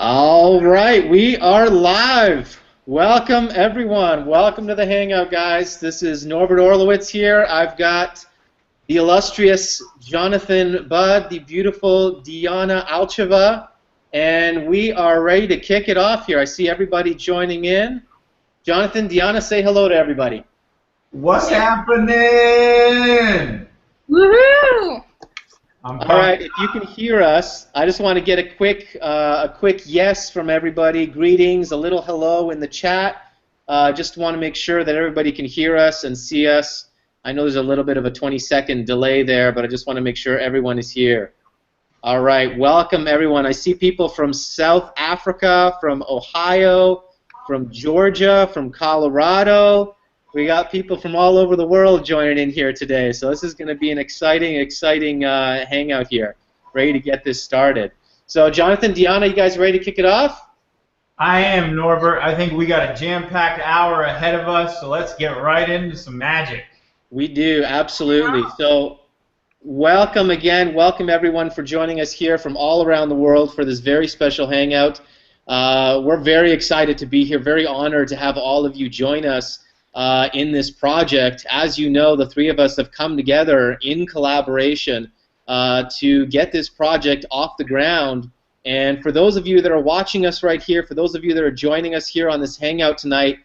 All right, we are live. Welcome, everyone. Welcome to the Hangout, guys. This is Norbert Orlowitz here. I've got the illustrious Jonathan Budd, the beautiful Diana Alcheva, and we are ready to kick it off here. I see everybody joining in. Jonathan, Diana, say hello to everybody. What's happening? Woohoo! All right, if you can hear us, I just want to get a quick yes from everybody. Greetings, a little hello in the chat. Just want to make sure that everybody can hear us and see us. I know there's a little bit of a 20-second delay there, but I just want to make sure everyone is here. All right, welcome everyone. I see people from South Africa, from Ohio, from Georgia, from Colorado. We got people from all over the world joining in here today, so this is going to be an exciting hangout here. Ready to get this started. So, Jonathan, Diana, you guys ready to kick it off? I am, Norbert. I think we got a jam-packed hour ahead of us, so let's get right into some magic. We do, absolutely. So, welcome again. Welcome everyone for joining us here from all around the world for this very special hangout. We're very excited to be here, very honored to have all of you join us in this project. As you know, the three of us have come together in collaboration to get this project off the ground. And for those of you that are watching us right here, for those of you that are joining us here on this hangout tonight,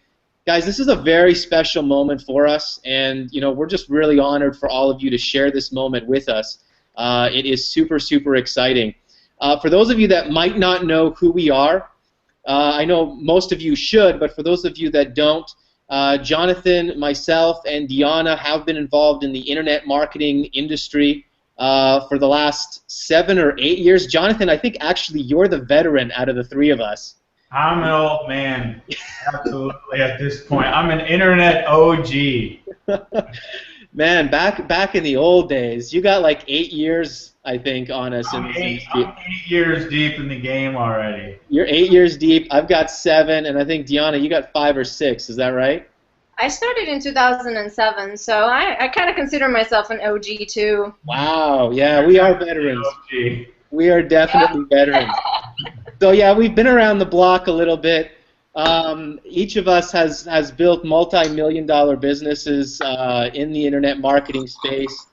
guys, this is a very special moment for us, and we're just really honored for all of you to share this moment with us. It is super, super exciting. For those of you that might not know who we are, I know most of you should, but for those of you that don't, Jonathan, myself, and Diana have been involved in the internet marketing industry for the last 7 or 8 years. Jonathan, I think actually you're the veteran out of the three of us. I'm an old man, absolutely, at this point. I'm an internet OG. Man, back in the old days, you got like 8 years, I think, on us in this industry. I'm 8 years deep in the game already. You're 8 years deep. I've got 7, and I think, Diana, you got 5 or 6. Is that right? I started in 2007, so I kind of consider myself an OG too. Wow, yeah, we are veterans. OG. We are definitely veterans. So yeah, we've been around the block a little bit. Each of us has built multi-million-dollar businesses in the internet marketing space.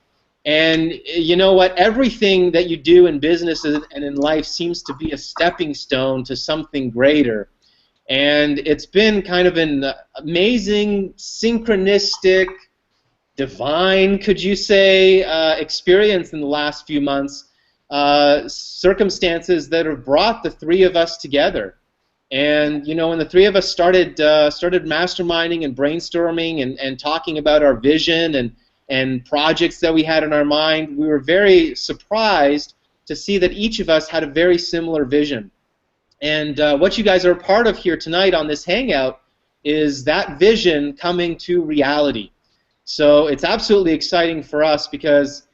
And you know what? Everything that you do in business and in life seems to be a stepping stone to something greater. And it's been kind of an amazing, synchronistic, divine, could you say, experience in the last few months. Circumstances that have brought the three of us together. And when the three of us started masterminding and brainstorming and talking about our vision and projects that we had in our mind, we were very surprised to see that each of us had a very similar vision. And what you guys are a part of here tonight on this hangout is that vision coming to reality. So it's absolutely exciting for us because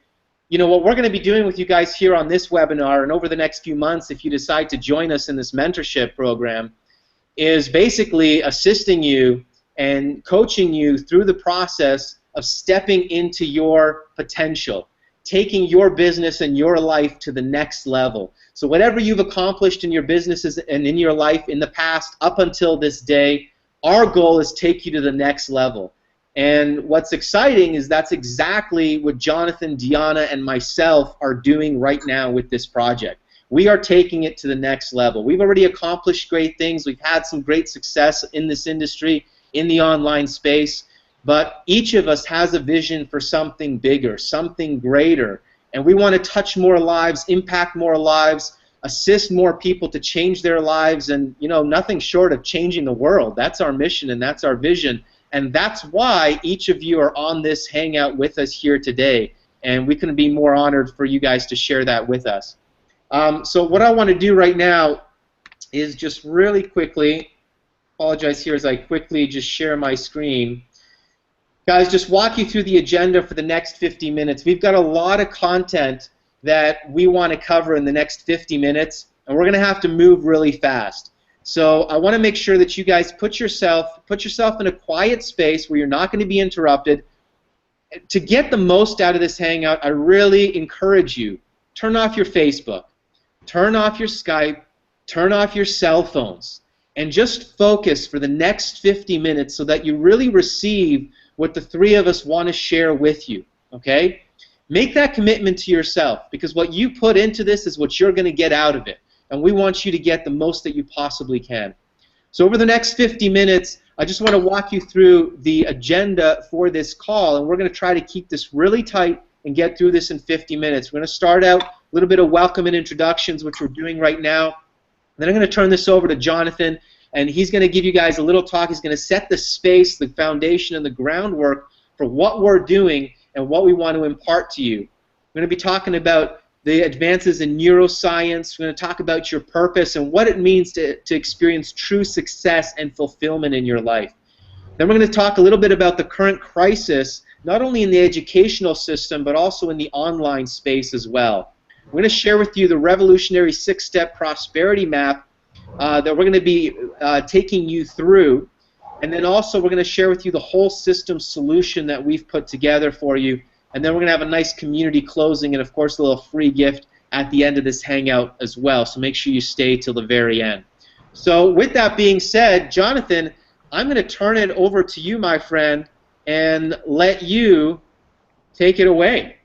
what we're going to be doing with you guys here on this webinar and over the next few months, if you decide to join us in this mentorship program, is basically assisting you and coaching you through the process of stepping into your potential, taking your business and your life to the next level. So whatever you've accomplished in your businesses and in your life in the past up until this day, our goal is take you to the next level. And what's exciting is that's exactly what Jonathan, Diana, and myself are doing right now with this project. We are taking it to the next level. We've already accomplished great things. We've had some great success in this industry, in the online space. But each of us has a vision for something bigger, something greater. And we want to touch more lives, impact more lives, assist more people to change their lives, and nothing short of changing the world. That's our mission and that's our vision. And that's why each of you are on this hangout with us here today. And we couldn't be more honored for you guys to share that with us. So what I want to do right now is just really quickly, apologize here as I quickly just share my screen. Guys, just walk you through the agenda for the next 50 minutes. We've got a lot of content that we want to cover in the next 50 minutes, and we're going to have to move really fast. So I want to make sure that you guys put yourself in a quiet space where you're not going to be interrupted. To get the most out of this hangout, I really encourage you, turn off your Facebook, turn off your Skype, turn off your cell phones, and just focus for the next 50 minutes so that you really receive what the three of us want to share with you, okay? Make that commitment to yourself, because what you put into this is what you're going to get out of it, and we want you to get the most that you possibly can. So over the next 50 minutes, I just want to walk you through the agenda for this call, and we're going to try to keep this really tight and get through this in 50 minutes. We're going to start out a little bit of welcome and introductions, which we're doing right now. Then I'm going to turn this over to Jonathan, and he's going to give you guys a little talk. He's going to set the space, the foundation, and the groundwork for what we're doing and what we want to impart to you. We're going to be talking about the advances in neuroscience. We're going to talk about your purpose and what it means to experience true success and fulfillment in your life. Then we're going to talk a little bit about the current crisis, not only in the educational system, but also in the online space as well. We're going to share with you the revolutionary 6-step prosperity map that we're going to be taking you through. And then also we're going to share with you the whole system solution that we've put together for you. And then we're going to have a nice community closing and, of course, a little free gift at the end of this hangout as well. So make sure you stay till the very end. So with that being said, Jonathan, I'm going to turn it over to you, my friend, and let you take it away.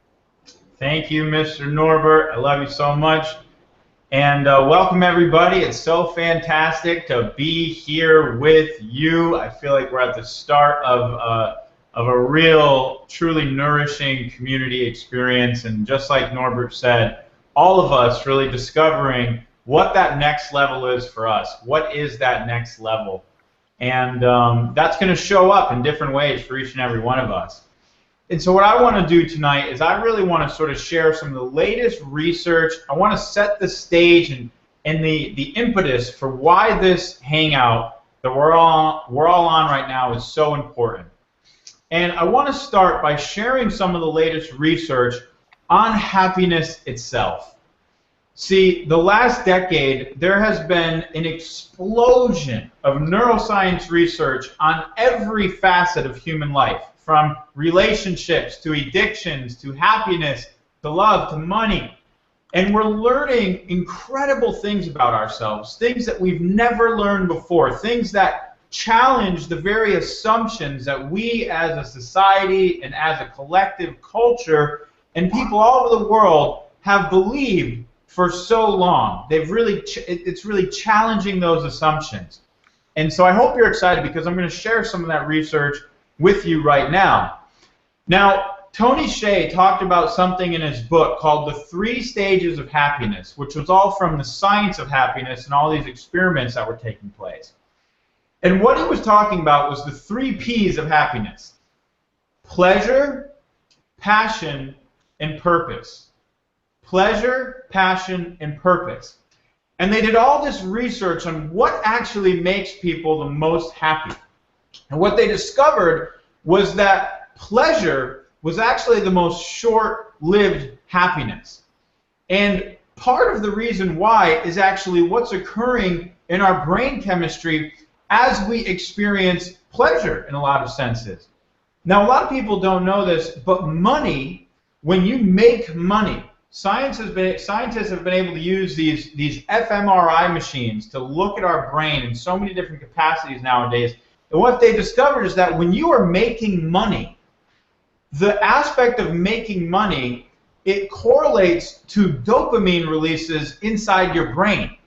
Thank you, Mr. Norbert. I love you so much. And welcome, everybody. It's so fantastic to be here with you. I feel like we're at the start of a real, truly nourishing community experience. And just like Norbert said, all of us really discovering what that next level is for us. What is that next level? And that's going to show up in different ways for each and every one of us. And so what I want to do tonight is I really want to sort of share some of the latest research. I want to set the stage and the impetus for why this hangout that we're all on right now is so important. And I want to start by sharing some of the latest research on happiness itself. See, the last decade, there has been an explosion of neuroscience research on every facet of human life, from relationships to addictions to happiness to love to money. And we're learning incredible things about ourselves, things that we've never learned before, things that challenge the very assumptions that we as a society and as a collective culture and people all over the world have believed for so long. It's really challenging those assumptions. And so I hope you're excited because I'm going to share some of that research with you right now. Now, Tony Hsieh talked about something in his book called The 3 Stages of Happiness, which was all from the science of happiness and all these experiments that were taking place. And what he was talking about was the 3 P's of happiness: pleasure, passion, and purpose. Pleasure, passion, and purpose. And they did all this research on what actually makes people the most happy. And what they discovered was that pleasure was actually the most short-lived happiness. And part of the reason why is actually what's occurring in our brain chemistry as we experience pleasure in a lot of senses. Now, a lot of people don't know this, but money, when you make money, scientists have been able to use these fMRI machines to look at our brain in so many different capacities nowadays. And what they discovered is that when you are making money, the aspect of making money, it correlates to dopamine releases inside your brain.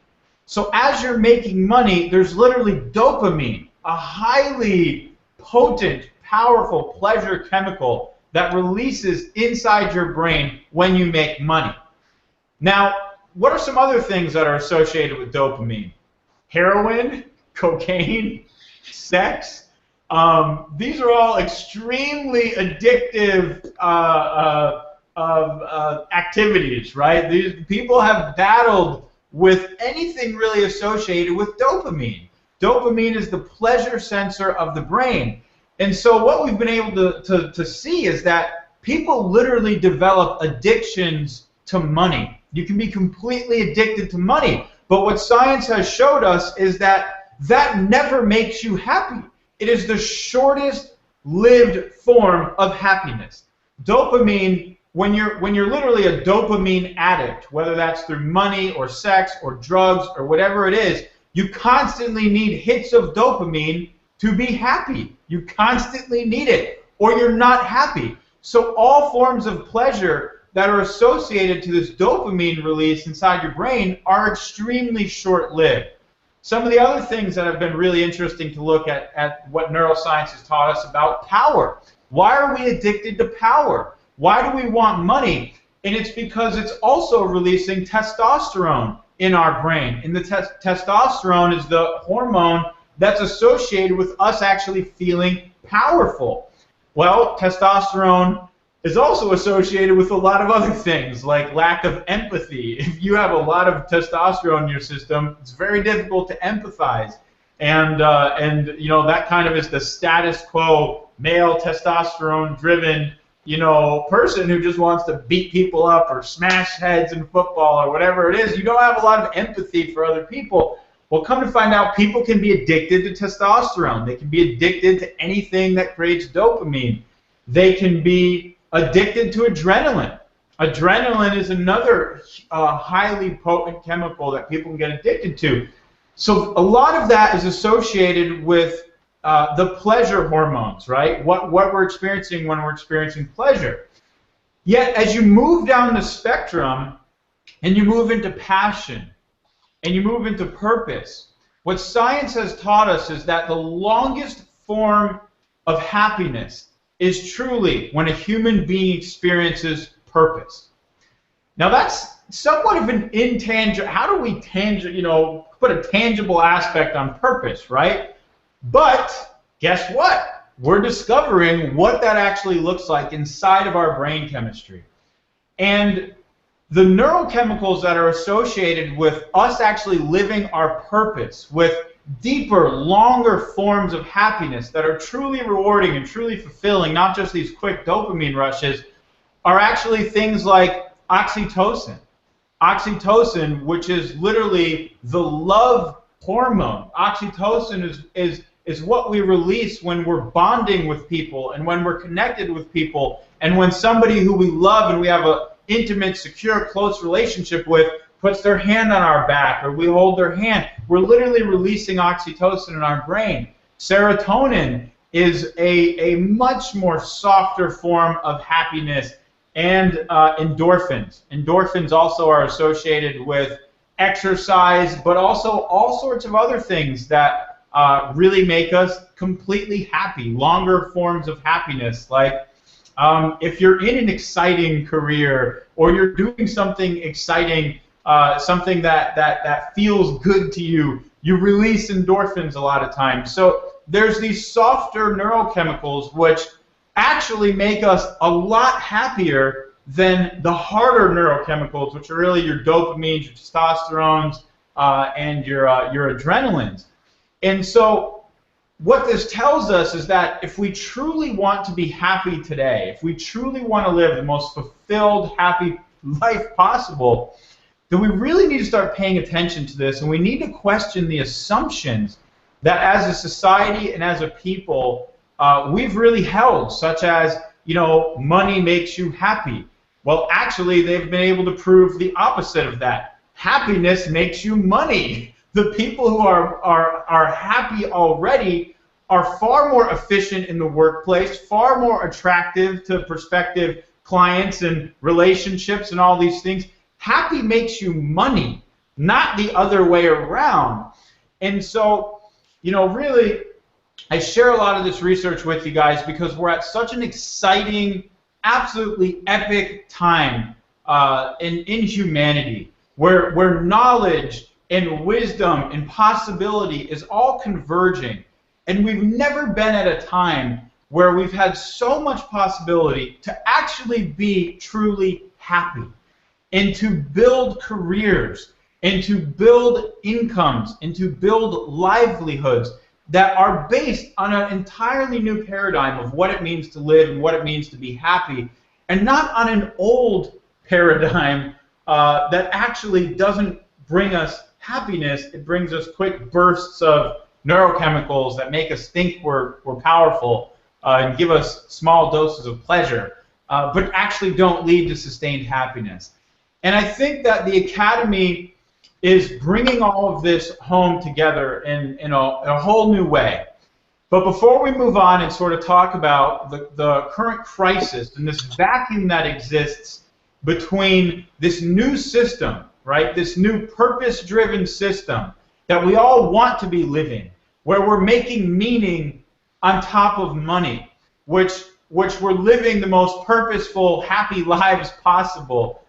So as you're making money, there's literally dopamine, a highly potent, powerful pleasure chemical that releases inside your brain when you make money. Now, what are some other things that are associated with dopamine? Heroin, cocaine, sex. These are all extremely addictive activities, right? These people have battled with anything really associated with dopamine. Dopamine is the pleasure sensor of the brain. And so what we've been able to see is that people literally develop addictions to money. You can be completely addicted to money. But what science has showed us is that that never makes you happy. It is the shortest lived form of happiness. Dopamine, when you're literally a dopamine addict, whether that's through money or sex or drugs or whatever it is, you constantly need hits of dopamine to be happy. You constantly need it, or you're not happy. So all forms of pleasure that are associated to this dopamine release inside your brain are extremely short-lived. Some of the other things that have been really interesting to look at what neuroscience has taught us about power. Why are we addicted to power? Why do we want money? And it's because it's also releasing testosterone in our brain. And the testosterone is the hormone that's associated with us actually feeling powerful. Well, testosterone is also associated with a lot of other things, like lack of empathy. If you have a lot of testosterone in your system, it's very difficult to empathize. And you know, that kind of is the status quo, male testosterone-driven, you know, person who just wants to beat people up or smash heads in football or whatever it is. You don't have a lot of empathy for other people. Well, come to find out, people can be addicted to testosterone. They can be addicted to anything that creates dopamine. They can be addicted to adrenaline. Adrenaline is another highly potent chemical that people can get addicted to. So a lot of that is associated with the pleasure hormones, right? What we're experiencing when we're experiencing pleasure. Yet, as you move down the spectrum and you move into passion and you move into purpose, what science has taught us is that the longest form of happiness is truly when a human being experiences purpose. Now, that's somewhat of an intangible. How do we put a tangible aspect on purpose, right? But guess what? We're discovering what that actually looks like inside of our brain chemistry. And the neurochemicals that are associated with us actually living our purpose, with deeper, longer forms of happiness that are truly rewarding and truly fulfilling, not just these quick dopamine rushes, are actually things like oxytocin. Oxytocin, which is literally the love hormone. Oxytocin is what we release when we're bonding with people and when we're connected with people and when somebody who we love and we have an intimate, secure, close relationship with puts their hand on our back or we hold their hand. We're literally releasing oxytocin in our brain. Serotonin is a much more softer form of happiness, and endorphins. Endorphins also are associated with exercise, but also all sorts of other things that really make us completely happy, longer forms of happiness, like if you're in an exciting career or you're doing something exciting, something that feels good to you, you release endorphins a lot of times. So there's these softer neurochemicals which actually make us a lot happier than the harder neurochemicals, which are really your dopamines, your testosterones, and your adrenalines. And so what this tells us is that if we truly want to be happy today, if we truly want to live the most fulfilled, happy life possible, then we really need to start paying attention to this, and we need to question the assumptions that as a society and as a people we've really held, such as, you know, money makes you happy. Well, actually, they've been able to prove the opposite of that. Happiness makes you money. The people who are happy already are far more efficient in the workplace, far more attractive to prospective clients and relationships and all these things. Happy makes you money, not the other way around. And so, you know, really, I share a lot of this research with you guys because we're at such an exciting, absolutely epic time in humanity, where knowledge and wisdom and possibility is all converging. And we've never been at a time where we've had so much possibility to actually be truly happy and to build careers and to build incomes and to build livelihoods that are based on an entirely new paradigm of what it means to live and what it means to be happy, and not on an old paradigm that actually doesn't bring us happiness. It brings us quick bursts of neurochemicals that make us think we're powerful and give us small doses of pleasure. but actually don't lead to sustained happiness. And I think that the Academy is bringing all of this home together in a whole new way. But before we move on and sort of talk about the current crisis and this vacuum that exists between this new system, right, this new purpose-driven system that we all want to be living, where we're making meaning on top of money, which we're living the most purposeful, happy lives possible.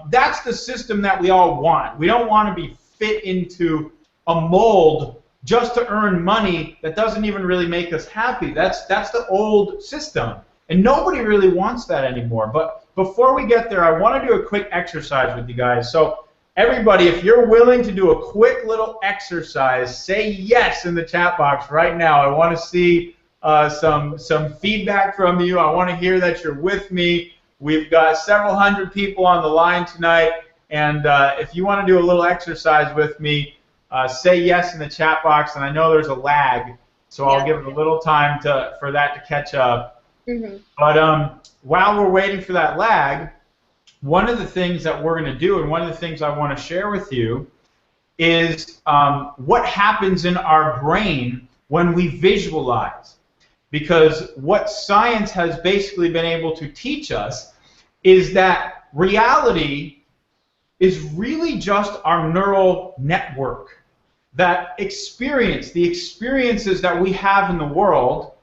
That's the system that we all want. We don't want to be fit into a mold just to earn money that doesn't even really make us happy. That's the old system. And nobody really wants that anymore. But before we get there, I want to do a quick exercise with you guys. So everybody, if you're willing to do a quick little exercise, say yes in the chat box right now. I want to see some feedback from you. I want to hear that you're with me. We've got several hundred people on the line tonight, and if you want to do a little exercise with me, say yes in the chat box. And I know there's a lag, so I'll give it a little time for that to catch up. Mm-hmm. But while we're waiting for that lag, one of the things that we're going to do, and one of the things I want to share with you, is what happens in our brain when we visualize. Because what science has basically been able to teach us is that reality is really just our neural network. That experience, the experiences that we have in the world,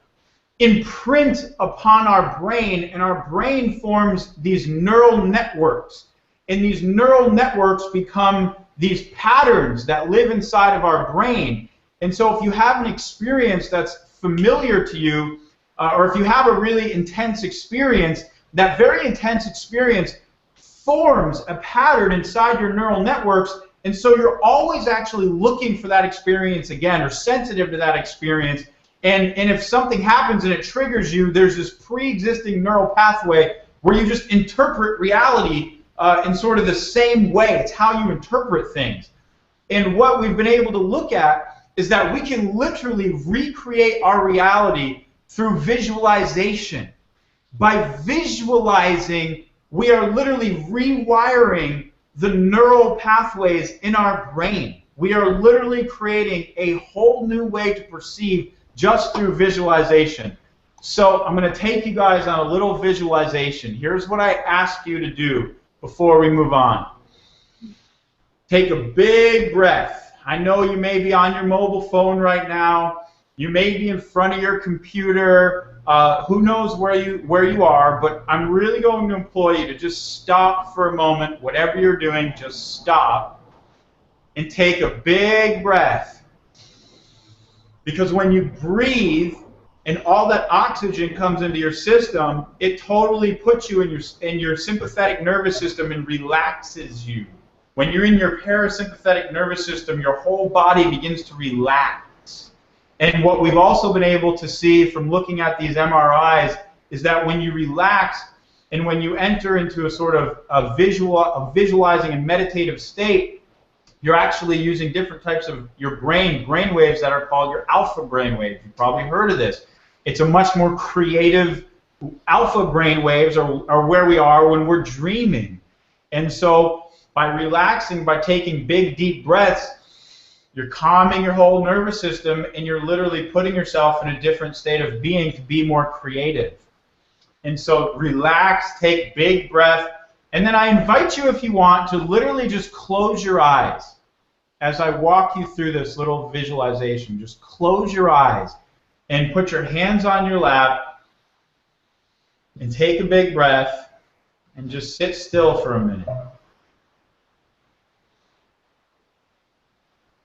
imprint upon our brain, and our brain forms these neural networks. And these neural networks become these patterns that live inside of our brain. And so if you have an experience that's familiar to you, or if you have a really intense experience, that very intense experience forms a pattern inside your neural networks, and so you're always actually looking for that experience again, or sensitive to that experience. And if something happens and it triggers you, there's this pre-existing neural pathway where you just interpret reality in sort of the same way. It's how you interpret things. And what we've been able to look at is that we can literally recreate our reality through visualization. By visualizing, we are literally rewiring the neural pathways in our brain. We are literally creating a whole new way to perceive just through visualization. So I'm going to take you guys on a little visualization. Here's what I ask you to do before we move on. Take a big breath. I know you may be on your mobile phone right now. You may be in front of your computer. Who knows where you are, but I'm really going to implore you to just stop for a moment. Whatever you're doing, just stop and take a big breath. Because when you breathe and all that oxygen comes into your system, it totally puts you in your sympathetic nervous system and relaxes you. When you're in your parasympathetic nervous system, your whole body begins to relax. And what we've also been able to see from looking at these MRIs is that when you relax and when you enter into a sort of a visualizing and meditative state, you're actually using different types of your brain waves that are called your alpha brain waves. You've probably heard of this. It's a much more creative alpha brain waves are where we are when we're dreaming. And so by relaxing, by taking big, deep breaths, you're calming your whole nervous system, and you're literally putting yourself in a different state of being to be more creative. And so relax, take big breath, and then I invite you, if you want, to literally just close your eyes as I walk you through this little visualization. Just close your eyes and put your hands on your lap and take a big breath and just sit still for a minute.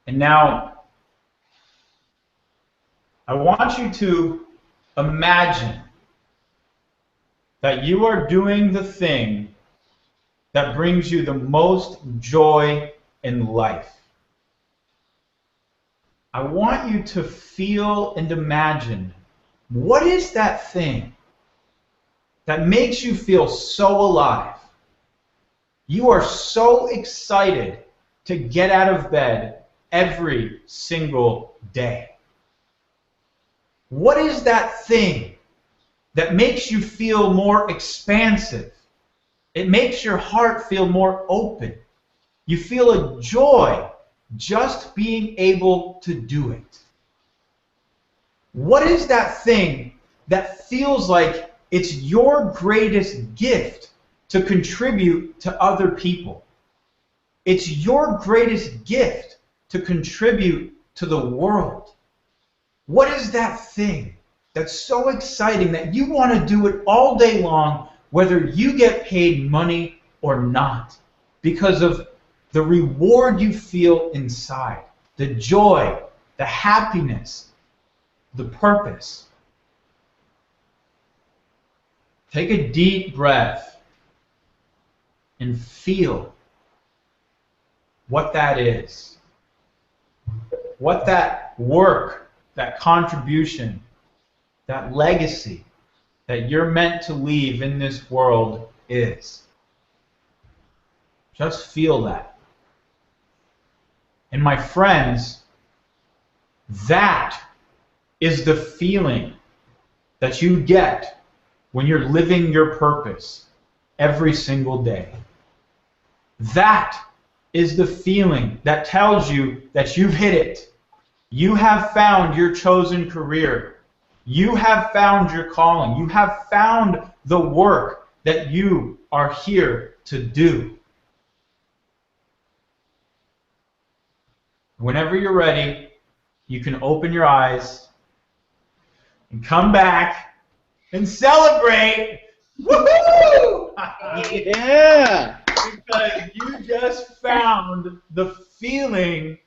And now, I want you to imagine that you are doing the thing that brings you the most joy in life. I want you to feel and imagine, what is that thing that makes you feel so alive? You are so excited to get out of bed every single day. What is that thing that makes you feel more expansive. It makes your heart feel more open. You feel a joy just being able to do it. What is that thing that feels like it's your greatest gift to contribute to other people? It's your greatest gift to contribute to the world. What is that thing that's so exciting that you want to do it all day long, whether you get paid money or not, because of the reward you feel inside, the joy, the happiness, the purpose? Take a deep breath and feel what that is. What that work, that contribution, that legacy that you're meant to leave in this world is. Just feel that. And my friends, that is the feeling that you get when you're living your purpose every single day. That is the feeling that tells you that you've hit it. You have found your chosen career. You have found your calling. You have found the work that you are here to do. Whenever you're ready, you can open your eyes and come back and celebrate. Woohoo! Yeah! Because you just found the feeling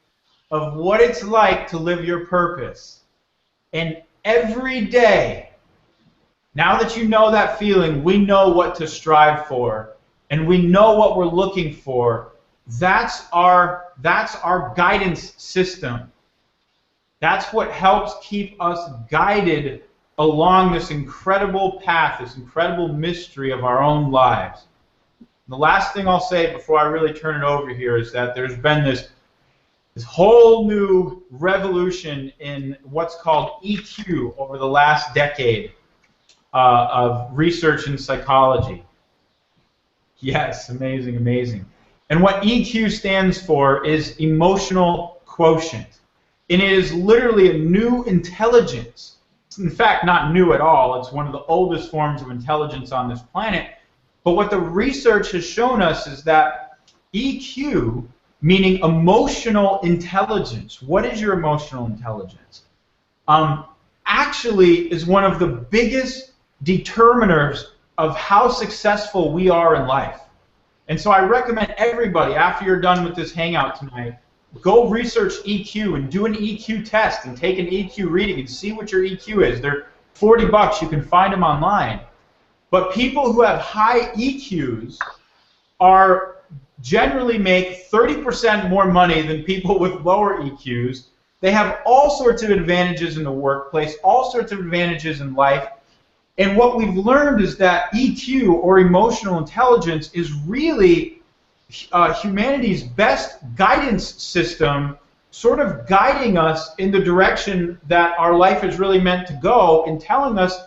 of what it's like to live your purpose. And every day, now that you know that feeling, we know what to strive for, and we know what we're looking for. That's our guidance system. That's what helps keep us guided along this incredible path, this incredible mystery of our own lives. The last thing I'll say before I really turn it over here is that there's been this whole new revolution in what's called EQ over the last decade of research in psychology. Yes, amazing, amazing. And what EQ stands for is emotional quotient. And it is literally a new intelligence. It's in fact not new at all. It's one of the oldest forms of intelligence on this planet. But what the research has shown us is that EQ, meaning emotional intelligence, what is your emotional intelligence? Actually is one of the biggest determiners of how successful we are in life. And so I recommend everybody, after you're done with this hangout tonight, go research EQ and do an EQ test and take an EQ reading and see what your EQ is. They're $40. You can find them online. But people who have high EQs generally make 30% more money than people with lower EQs. They have all sorts of advantages in the workplace, all sorts of advantages in life. And what we've learned is that EQ, or emotional intelligence, is really humanity's best guidance system, sort of guiding us in the direction that our life is really meant to go, and telling us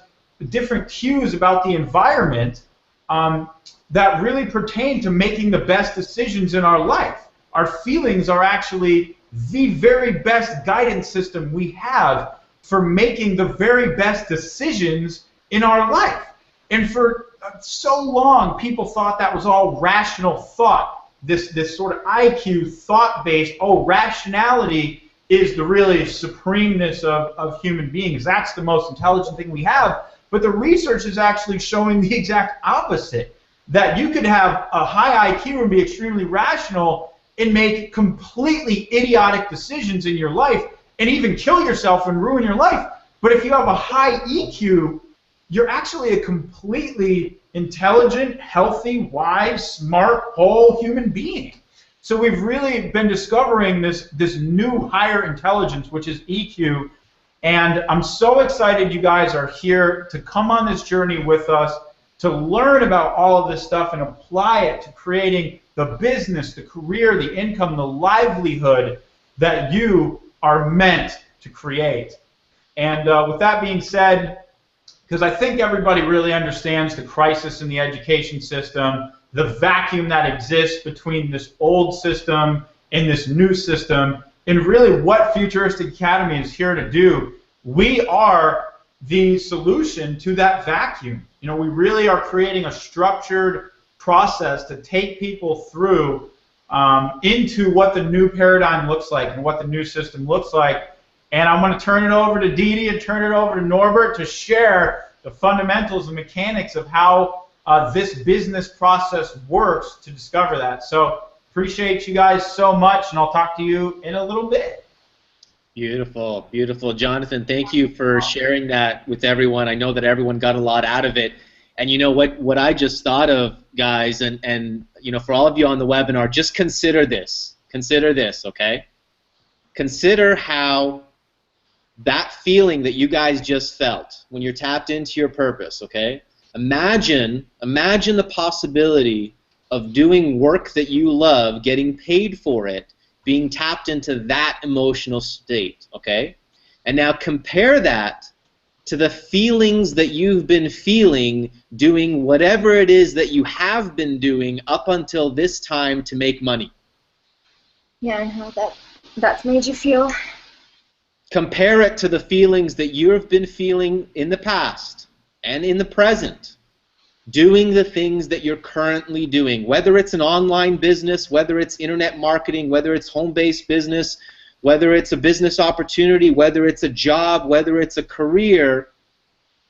different cues about the environment that really pertain to making the best decisions in our life. Our feelings are actually the very best guidance system we have for making the very best decisions in our life. And for so long, people thought that was all rational thought, this sort of IQ, thought-based, oh, rationality is the really supremeness of human beings. That's the most intelligent thing we have. But the research is actually showing the exact opposite, that you could have a high IQ and be extremely rational and make completely idiotic decisions in your life and even kill yourself and ruin your life. But if you have a high EQ, you're actually a completely intelligent, healthy, wise, smart, whole human being. So we've really been discovering this new higher intelligence, which is EQ. And I'm so excited you guys are here to come on this journey with us, to learn about all of this stuff and apply it to creating the business, the career, the income, the livelihood that you are meant to create. And with that being said, because I think everybody really understands the crisis in the education system, the vacuum that exists between this old system and this new system, and really what Futuristic Academy is here to do. We are the solution to that vacuum. You know, we really are creating a structured process to take people through into what the new paradigm looks like and what the new system looks like. And I'm going to turn it over to Dee Dee and turn it over to Norbert to share the fundamentals and mechanics of how this business process works to discover that. So appreciate you guys so much, and I'll talk to you in a little bit. Beautiful, beautiful. Jonathan, thank you for sharing that with everyone. I know that everyone got a lot out of it. And you know what I just thought of, guys, and you know, for all of you on the webinar, just consider this. Consider this, okay? Consider how that feeling that you guys just felt when you're tapped into your purpose, okay? Imagine the possibility of doing work that you love, getting paid for it, being tapped into that emotional state, okay? And now compare that to the feelings that you've been feeling doing whatever it is that you have been doing up until this time to make money. Yeah, and how that's made you feel. Compare it to the feelings that you have been feeling in the past and in the present, doing the things that you're currently doing, whether it's an online business, whether it's internet marketing, whether it's home-based business, whether it's a business opportunity, whether it's a job, whether it's a career.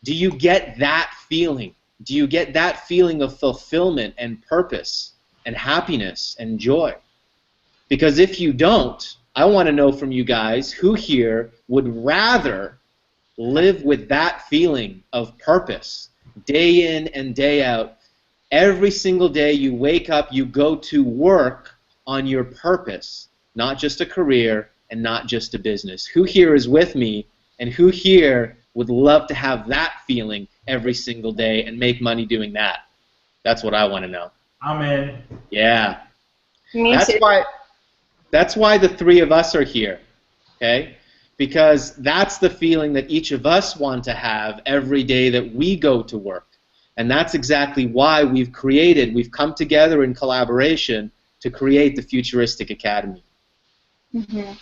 Do you get that feeling? Do you get that feeling of fulfillment and purpose and happiness and joy? Because if you don't, I want to know from you guys who here would rather live with that feeling of purpose day in and day out. Every single day you wake up, you go to work on your purpose, not just a career and not just a business. Who here is with me, and who here would love to have that feeling every single day and make money doing that? That's what I want to know. I'm in. Yeah. Me too. That's why the three of us are here, okay? Because that's the feeling that each of us want to have every day that we go to work. And that's exactly why we've come together in collaboration to create the Futuristic Academy. Mm-hmm.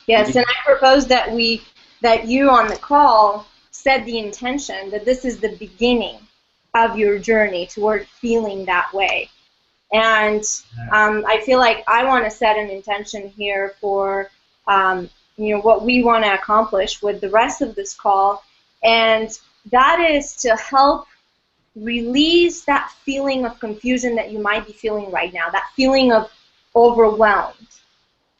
Yes, and I propose that you on the call set the intention that this is the beginning of your journey toward feeling that way. And I feel like I want to set an intention here for you know, what we want to accomplish with the rest of this call, and that is to help release that feeling of confusion that you might be feeling right now, that feeling of overwhelmed,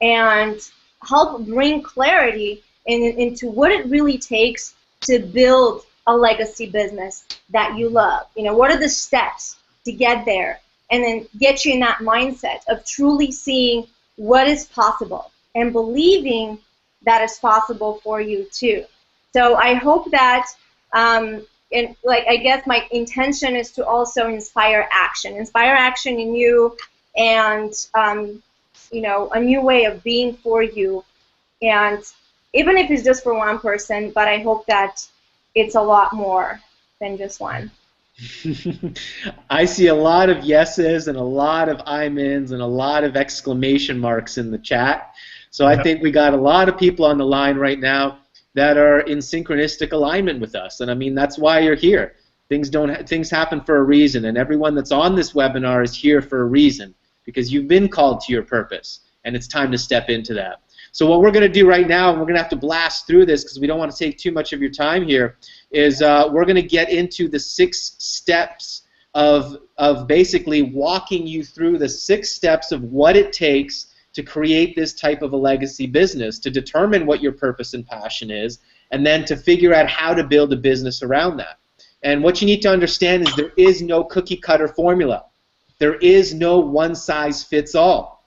and help bring clarity into what it really takes to build a legacy business that you love. You know, what are the steps to get there, and then get you in that mindset of truly seeing what is possible and believing that is possible for you too. So I hope that, and like, I guess my intention is to also inspire action in you, and you know, a new way of being for you. And even if it's just for one person, but I hope that it's a lot more than just one. I see a lot of yeses and a lot of I'm ins and a lot of exclamation marks in the chat. So I think we got a lot of people on the line right now that are in synchronistic alignment with us, and I mean, that's why you're here. Things happen for a reason, and everyone that's on this webinar is here for a reason, because you've been called to your purpose, and it's time to step into that. So what we're going to do right now, and we're going to have to blast through this because we don't want to take too much of your time here, is we're going to get into the 6 steps of basically walking you through the 6 steps of what it takes to create this type of a legacy business, to determine what your purpose and passion is, and then to figure out how to build a business around that. And what you need to understand is there is no cookie-cutter formula. There is no one-size-fits-all.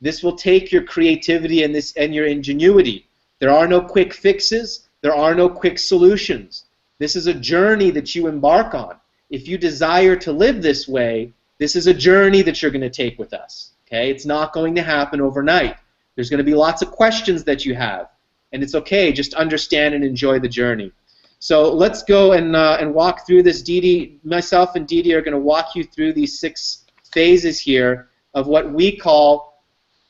This will take your creativity and your ingenuity. There are no quick fixes. There are no quick solutions. This is a journey that you embark on. If you desire to live this way, this is a journey that you're going to take with us. Okay? It's not going to happen overnight. There's going to be lots of questions that you have, and it's okay. Just understand and enjoy the journey. So let's go and walk through this. Didi, myself and Didi are going to walk you through these 6 phases here of what we call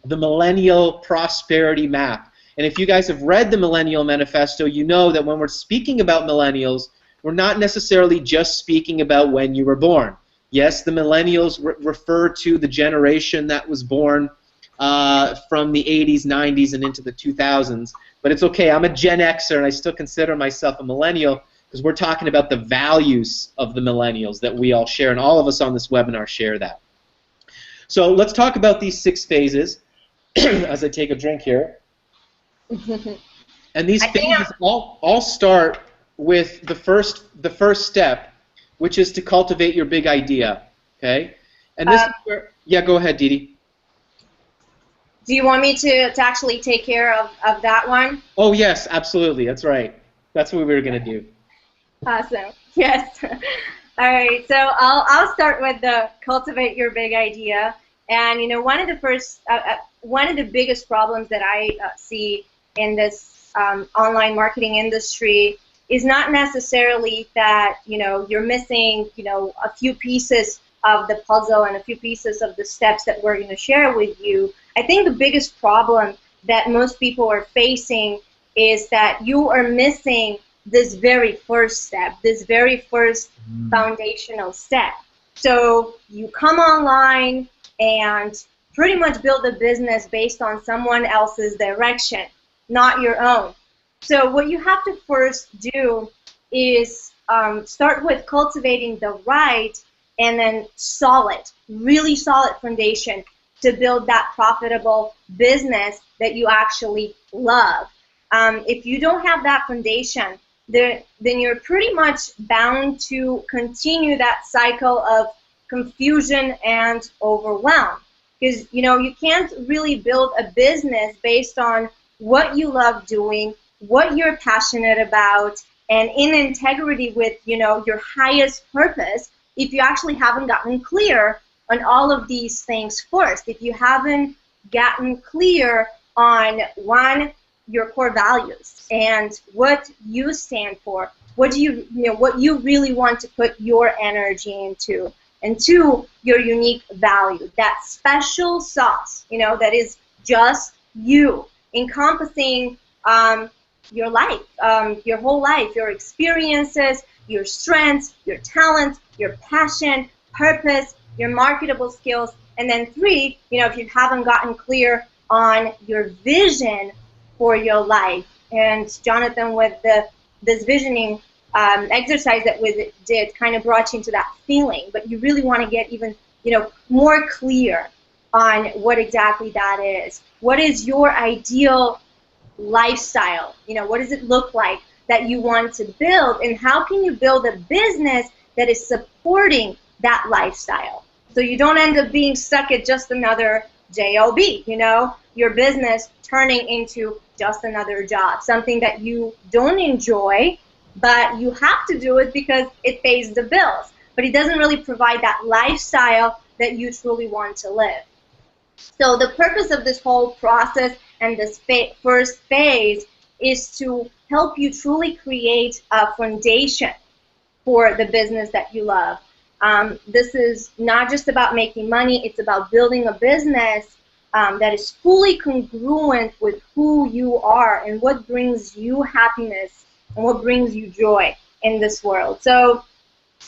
the Millennial Prosperity Map. And if you guys have read the Millennial Manifesto, you know that when we're speaking about millennials, we're not necessarily just speaking about when you were born. Yes, the millennials refer to the generation that was born from the 80s, 90s, and into the 2000s. But it's okay, I'm a Gen Xer, and I still consider myself a millennial because we're talking about the values of the millennials that we all share, and all of us on this webinar share that. So let's talk about these 6 phases as I take a drink here. And these phases all start with the first step, which is to cultivate your big idea. Okay? And this is where, yeah, go ahead, Didi. Do you want me to actually take care of that one? Oh, yes, absolutely. That's right. That's what we were going to do. Awesome. Yes. All right. So I'll start with the cultivate your big idea. And, you know, one of the biggest problems that I see in this online marketing industry is not necessarily that, you know, you're missing, you know, a few pieces of the puzzle and a few pieces of the steps that we're going to share with you. I think the biggest problem that most people are facing is that you are missing this very first step, this very first foundational step. So you come online and pretty much build a business based on someone else's direction, not your own. So what you have to first do is start with cultivating the right and then solid, really solid foundation to build that profitable business that you actually love. If you don't have that foundation, then you're pretty much bound to continue that cycle of confusion and overwhelm. Because, you know, you can't really build a business based on what you love doing, what you're passionate about, and in integrity with, you know, your highest purpose if you actually haven't gotten clear on all of these things first. If you haven't gotten clear on, one, your core values and what you stand for, what do you know, what you really want to put your energy into, and two, your unique value, that special sauce, you know, that is just you, encompassing your life, your whole life, your experiences, your strengths, your talents, your passion, purpose, your marketable skills, and then three, you know, if you haven't gotten clear on your vision for your life. And Jonathan, with this visioning exercise that we did, kind of brought you into that feeling, but you really want to get even, you know, more clear on what exactly that is. What is your ideal lifestyle? You know, what does it look like that you want to build, and how can you build a business that is supporting that lifestyle, so you don't end up being stuck at just another job, you know, your business turning into just another job, something that you don't enjoy, but you have to do it because it pays the bills, but it doesn't really provide that lifestyle that you truly want to live. So the purpose of this whole process and this first phase is to help you truly create a foundation for the business that you love. This is not just about making money, it's about building a business that is fully congruent with who you are and what brings you happiness and what brings you joy in this world. So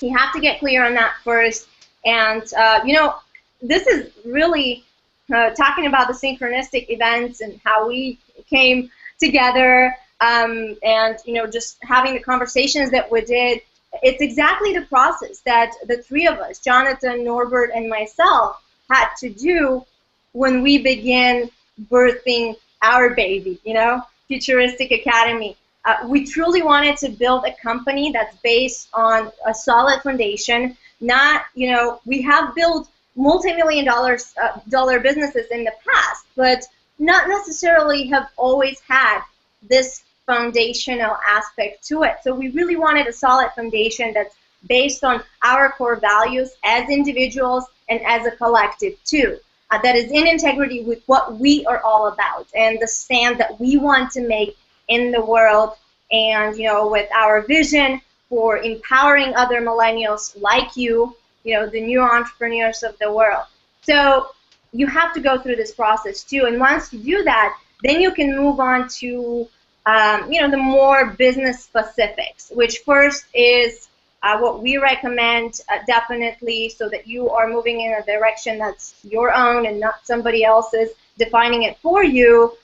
you have to get clear on that first. And, you know, this is really talking about the synchronistic events and how we came together, and, you know, just having the conversations that we did. It's exactly the process that the three of us, Jonathan, Norbert, and myself, had to do when we began birthing our baby, you know, Futuristic Academy. We truly wanted to build a company that's based on a solid foundation. Not, you know, we have built multi-million dollar businesses in the past, but not necessarily have always had this foundational aspect to it. So we really wanted a solid foundation that's based on our core values as individuals and as a collective too, that is in integrity with what we are all about and the stand that we want to make in the world and with our vision for empowering other millennials like you, the new entrepreneurs of the world. So you have to go through this process too, and once you do that, then you can move on to the more business specifics, which first is what we recommend definitely, so that you are moving in a direction that's your own and not somebody else's defining it for you,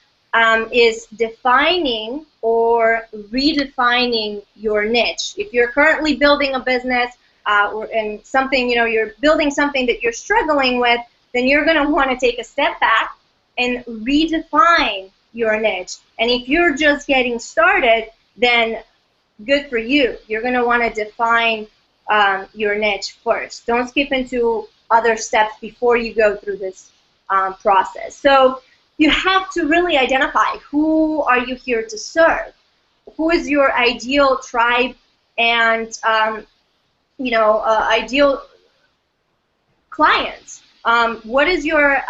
is defining or redefining your niche. If you're currently building a business and something, you're building something that you're struggling with, then you're going to want to take a step back and redefine your niche. And if you're just getting started, then good for you. You're going to want to define your niche first. Don't skip into other steps before you go through this process. So you have to really identify, who are you here to serve? Who is your ideal tribe and ideal clients? What is your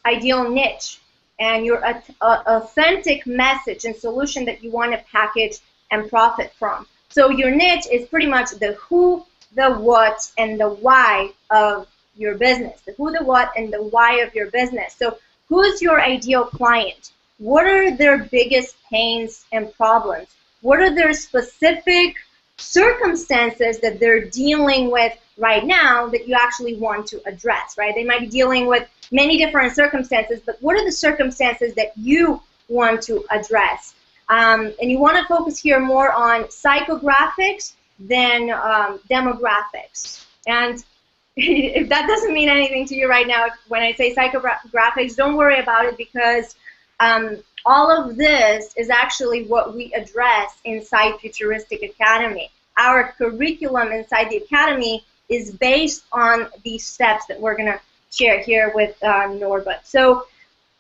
ideal niche and your authentic message and solution that you want to package and profit from? So your niche is pretty much the who, the what, and the why of your business. The who, the what, and the why of your business. So who is your ideal client? What are their biggest pains and problems? What are their specific circumstances that they're dealing with right now that you actually want to address, right? They might be dealing with many different circumstances, but what are the circumstances that you want to address? And you want to focus here more on psychographics than demographics. And if that doesn't mean anything to you right now, when I say psychographics, don't worry about it, because all of this is actually what we address inside Futuristic Academy. Our curriculum inside the Academy is based on these steps that we're going to share here with Norbert. So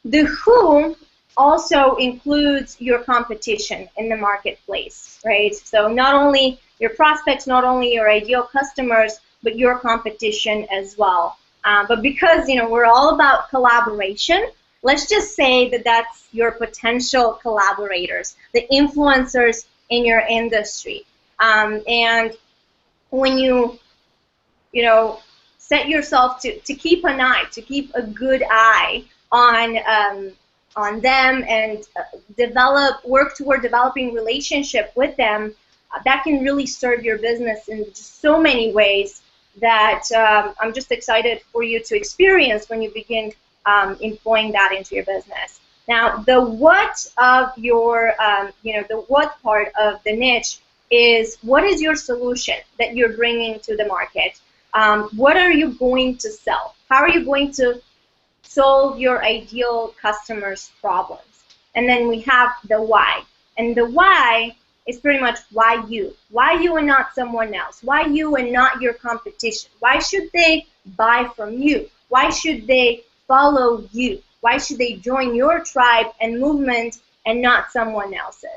the who also includes your competition in the marketplace, right? So not only your prospects, not only your ideal customers, but your competition as well. But because we're all about collaboration, let's just say that that's your potential collaborators, the influencers in your industry. And when you set yourself to keep an eye, to keep a good eye on them and work toward developing relationship with them, that can really serve your business in just so many ways that I'm just excited for you to experience when you begin employing that into your business. Now, the what of your, the what part of the niche is, what is your solution that you're bringing to the market? What are you going to sell? How are you going to solve your ideal customers' problems? And then we have the why. And the why is pretty much why you. Why you and not someone else? Why you and not your competition? Why should they buy from you? Why should they follow you? Why should they join your tribe and movement and not someone else's?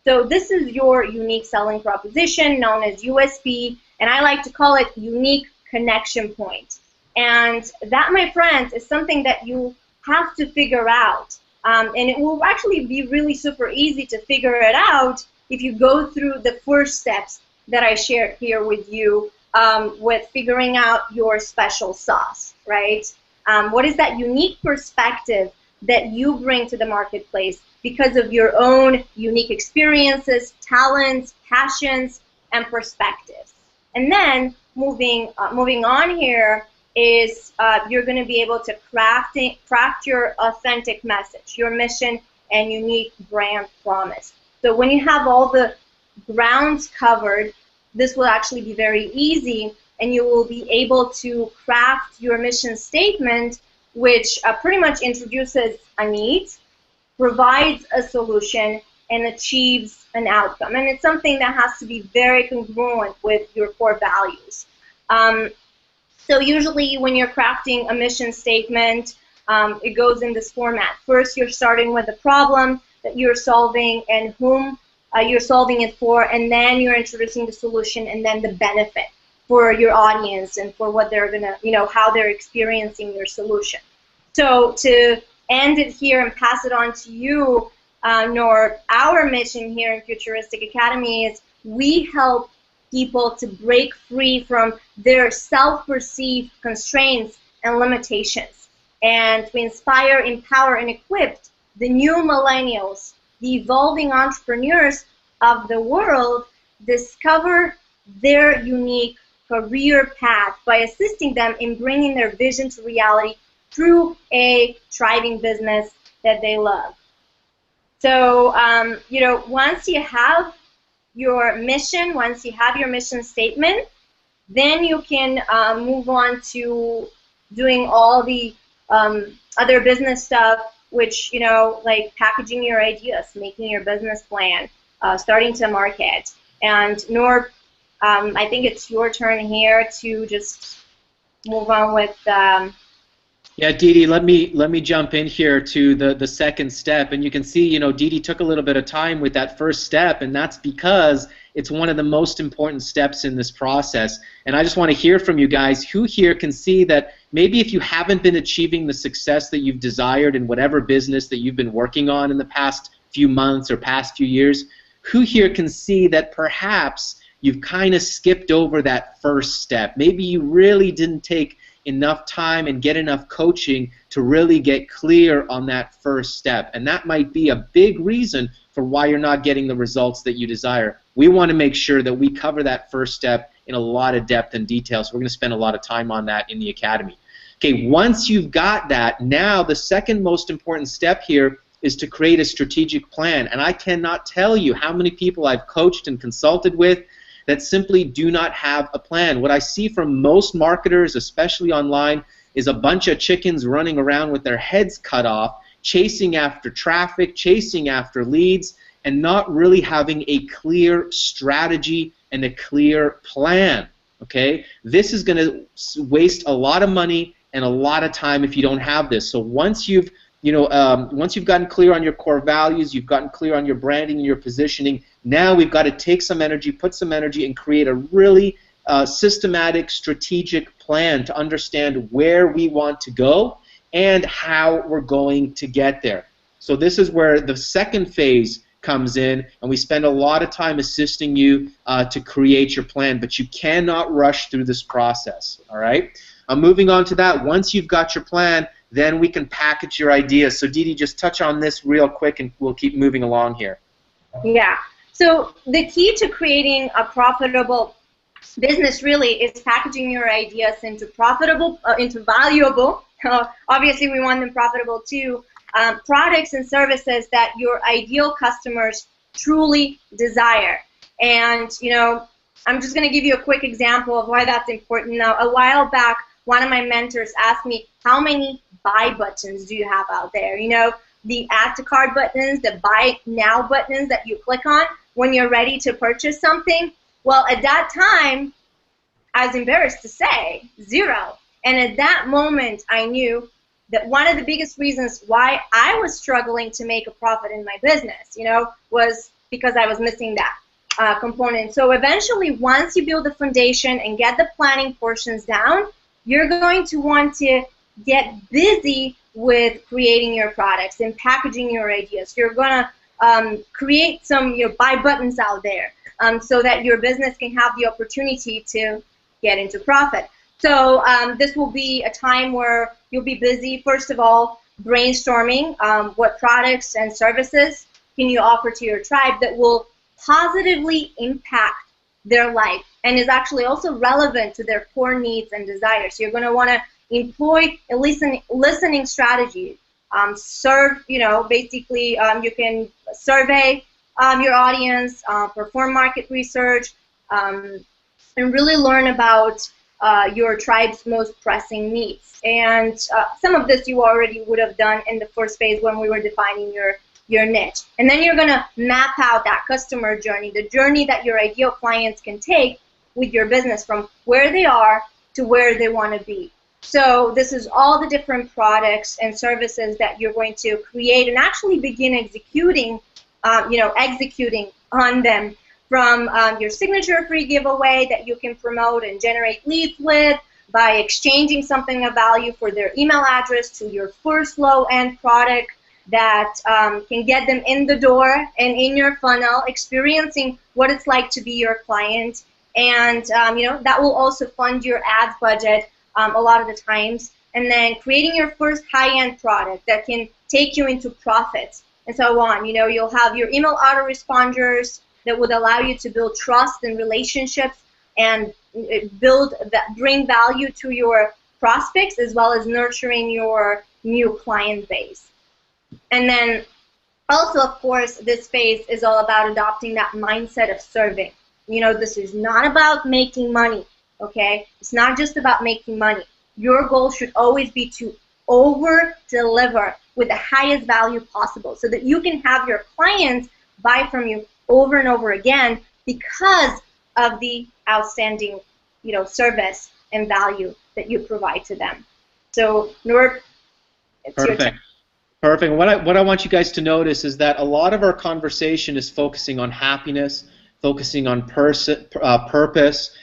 So this is your unique selling proposition, known as USP, and I like to call it unique connection point. And that, my friends, is something that you have to figure out. And it will actually be really super easy to figure it out if you go through the first steps that I shared here with you, with figuring out your special sauce, right? What is that unique perspective that you bring to the marketplace because of your own unique experiences, talents, passions, and perspectives? And then moving on here is you're going to be able to craft your authentic message, your mission, and unique brand promise. So when you have all the grounds covered, this will actually be very easy, and you will be able to craft your mission statement, which pretty much introduces a need, provides a solution, and achieves an outcome. And it's something that has to be very congruent with your core values. So usually when you're crafting a mission statement, it goes in this format. First, you're starting with the problem that you're solving and whom you're solving it for, and then you're introducing the solution and then the benefit for your audience and for what they're gonna, how they're experiencing your solution. So to end it here and pass it on to you, nor our mission here in Futuristic Academy is we help people to break free from their self-perceived constraints and limitations, and to inspire, empower, and equip the new millennials, the evolving entrepreneurs of the world, discover their unique career path by assisting them in bringing their vision to reality through a thriving business that they love. So, you know, once you have your mission, once you have your mission statement, then you can move on to doing all the other business stuff, which, you know, like packaging your ideas, making your business plan, starting to market. And Norb, I think it's your turn here to just move on with. Yeah, Didi, let me jump in here to the second step, and you can see, you know, Didi took a little bit of time with that first step, and that's because it's one of the most important steps in this process. And I just want to hear from you guys who here can see that maybe if you haven't been achieving the success that you've desired in whatever business that you've been working on in the past few months or past few years, who here can see that perhaps you've kind of skipped over that first step? Maybe you really didn't take enough time and get enough coaching to really get clear on that first step. And that might be a big reason for why you're not getting the results that you desire. We want to make sure that we cover that first step in a lot of depth and detail, so we're going to spend a lot of time on that in the Academy. Okay, once you've got that, now the second most important step here is to create a strategic plan. And I cannot tell you how many people I've coached and consulted with that simply do not have a plan. What I see from most marketers, especially online, is a bunch of chickens running around with their heads cut off, chasing after traffic, chasing after leads, and not really having a clear strategy and a clear plan. Okay? This is going to waste a lot of money and a lot of time if you don't have this. So once you've once you've gotten clear on your core values, you've gotten clear on your branding and your positioning, now we've got to take some energy, put some energy, and create a really systematic, strategic plan to understand where we want to go and how we're going to get there. So this is where the second phase comes in, and we spend a lot of time assisting you to create your plan, but you cannot rush through this process, all right? Moving on to that, once you've got your plan, then we can package your ideas. So Didi, just touch on this real quick and we'll keep moving along here. Yeah, so the key to creating a profitable business really is packaging your ideas into profitable, into valuable, obviously we want them profitable too, products and services that your ideal customers truly desire. And, you know, I'm just going to give you a quick example of why that's important. Now, a while back, one of my mentors asked me, how many buy buttons do you have out there? You know, the add to cart buttons, the buy now buttons that you click on when you're ready to purchase something. Well, at that time, I was embarrassed to say, 0. And at that moment, I knew that one of the biggest reasons why I was struggling to make a profit in my business, you know, was because I was missing that component. So eventually, once you build the foundation and get the planning portions down, you're going to want to get busy with creating your products and packaging your ideas. You're going to create some buy buttons out there so that your business can have the opportunity to get into profit. So this will be a time where you'll be busy, first of all, brainstorming what products and services can you offer to your tribe that will positively impact their life and is actually also relevant to their core needs and desires. So you're going to want to employ a listening strategy. Basically you can survey your audience, perform market research, and really learn about your tribe's most pressing needs. And some of this you already would have done in the first phase when we were defining your niche. And then you're going to map out that customer journey, the journey that your ideal clients can take with your business from where they are to where they want to be. So this is all the different products and services that you're going to create and actually begin executing, executing on them, from your signature free giveaway that you can promote and generate leads with by exchanging something of value for their email address, to your first low-end product that can get them in the door and in your funnel, experiencing what it's like to be your client. And that will also fund your ads budget a lot of the times. And then creating your first high-end product that can take you into profits and so on. You'll have your email autoresponders that would allow you to build trust and relationships and bring value to your prospects, as well as nurturing your new client base. And then also, of course, this phase is all about adopting that mindset of serving. This is not about making money, okay? It's not just about making money. Your goal should always be to over-deliver with the highest value possible so that you can have your clients buy from you over and over again because of the outstanding, service and value that you provide to them. So, Noor, it's your turn. Perfect. What I want you guys to notice is that a lot of our conversation is focusing on happiness, focusing on purpose,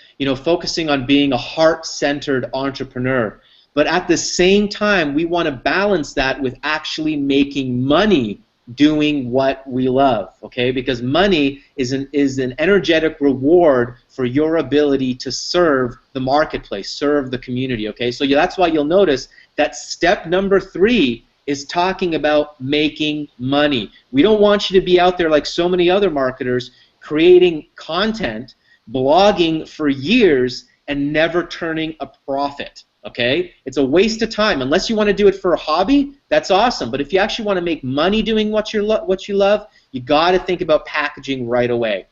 focusing on being a heart-centered entrepreneur. But at the same time, we want to balance that with actually making money doing what we love, okay? Because money is an energetic reward for your ability to serve the marketplace, serve the community, okay? So that's why you'll notice that step number 3 is talking about making money. We don't want you to be out there like so many other marketers creating content, blogging for years, and never turning a profit. Okay? It's a waste of time. Unless you want to do it for a hobby, that's awesome. But if you actually want to make money doing what you love, you got to think about packaging right away.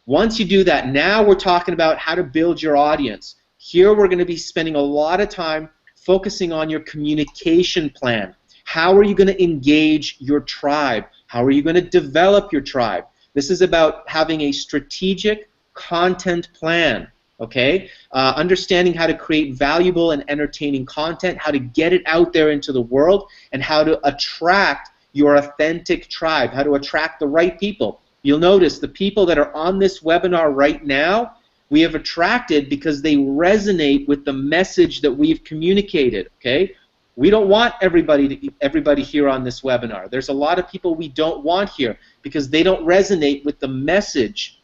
Once you do that, now we're talking about how to build your audience. Here we're going to be spending a lot of time focusing on your communication plan. How are you going to engage your tribe? How are you going to develop your tribe? This is about having a strategic content plan. Okay, understanding how to create valuable and entertaining content, how to get it out there into the world, and how to attract your authentic tribe, how to attract the right people. You'll notice the people that are on this webinar right now, we have attracted because they resonate with the message that we've communicated. Okay, we don't want everybody here on this webinar. There's a lot of people we don't want here because they don't resonate with the message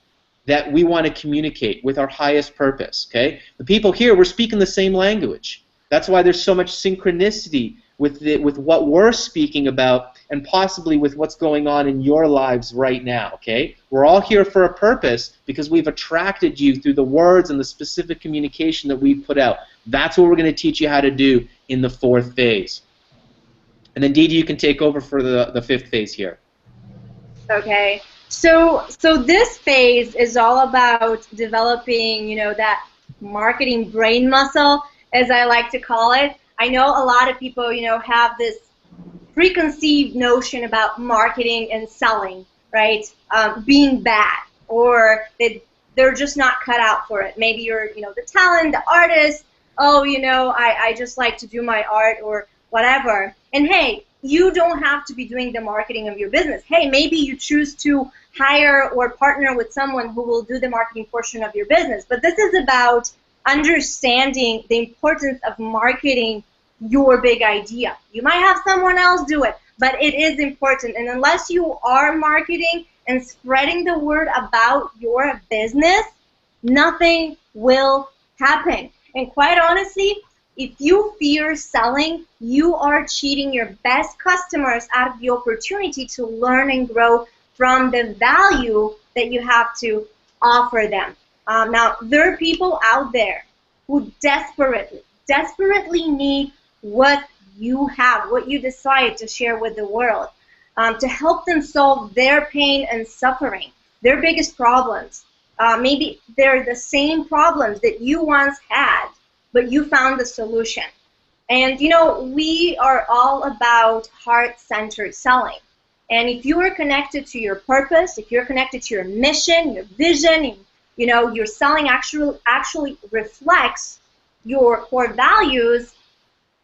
that we want to communicate with our highest purpose, okay? The people here, we're speaking the same language. That's why there's so much synchronicity with what we're speaking about and possibly with what's going on in your lives right now, okay? We're all here for a purpose because we've attracted you through the words and the specific communication that we've put out. That's what we're going to teach you how to do in the 4th phase. And then, Didi, you can take over for the 5th phase here. Okay. So this phase is all about developing, that marketing brain muscle, as I like to call it. I know a lot of people, have this preconceived notion about marketing and selling, right? Being bad, or they're just not cut out for it. Maybe you're, the talent, the artist. Oh, I just like to do my art or whatever. And hey, you don't have to be doing the marketing of your business. Hey, maybe you choose to hire or partner with someone who will do the marketing portion of your business. But this is about understanding the importance of marketing your big idea. You might have someone else do it, but it is important. And unless you are marketing and spreading the word about your business, nothing will happen. And quite honestly, if you fear selling, you are cheating your best customers out of the opportunity to learn and grow from the value that you have to offer them. Now, there are people out there who desperately need what you have, what you decide to share with the world, to help them solve their pain and suffering, their biggest problems. Maybe they're the same problems that you once had, but you found the solution. And we are all about heart-centered selling. And if you are connected to your purpose, if you're connected to your mission, your vision, and, your selling actually reflects your core values,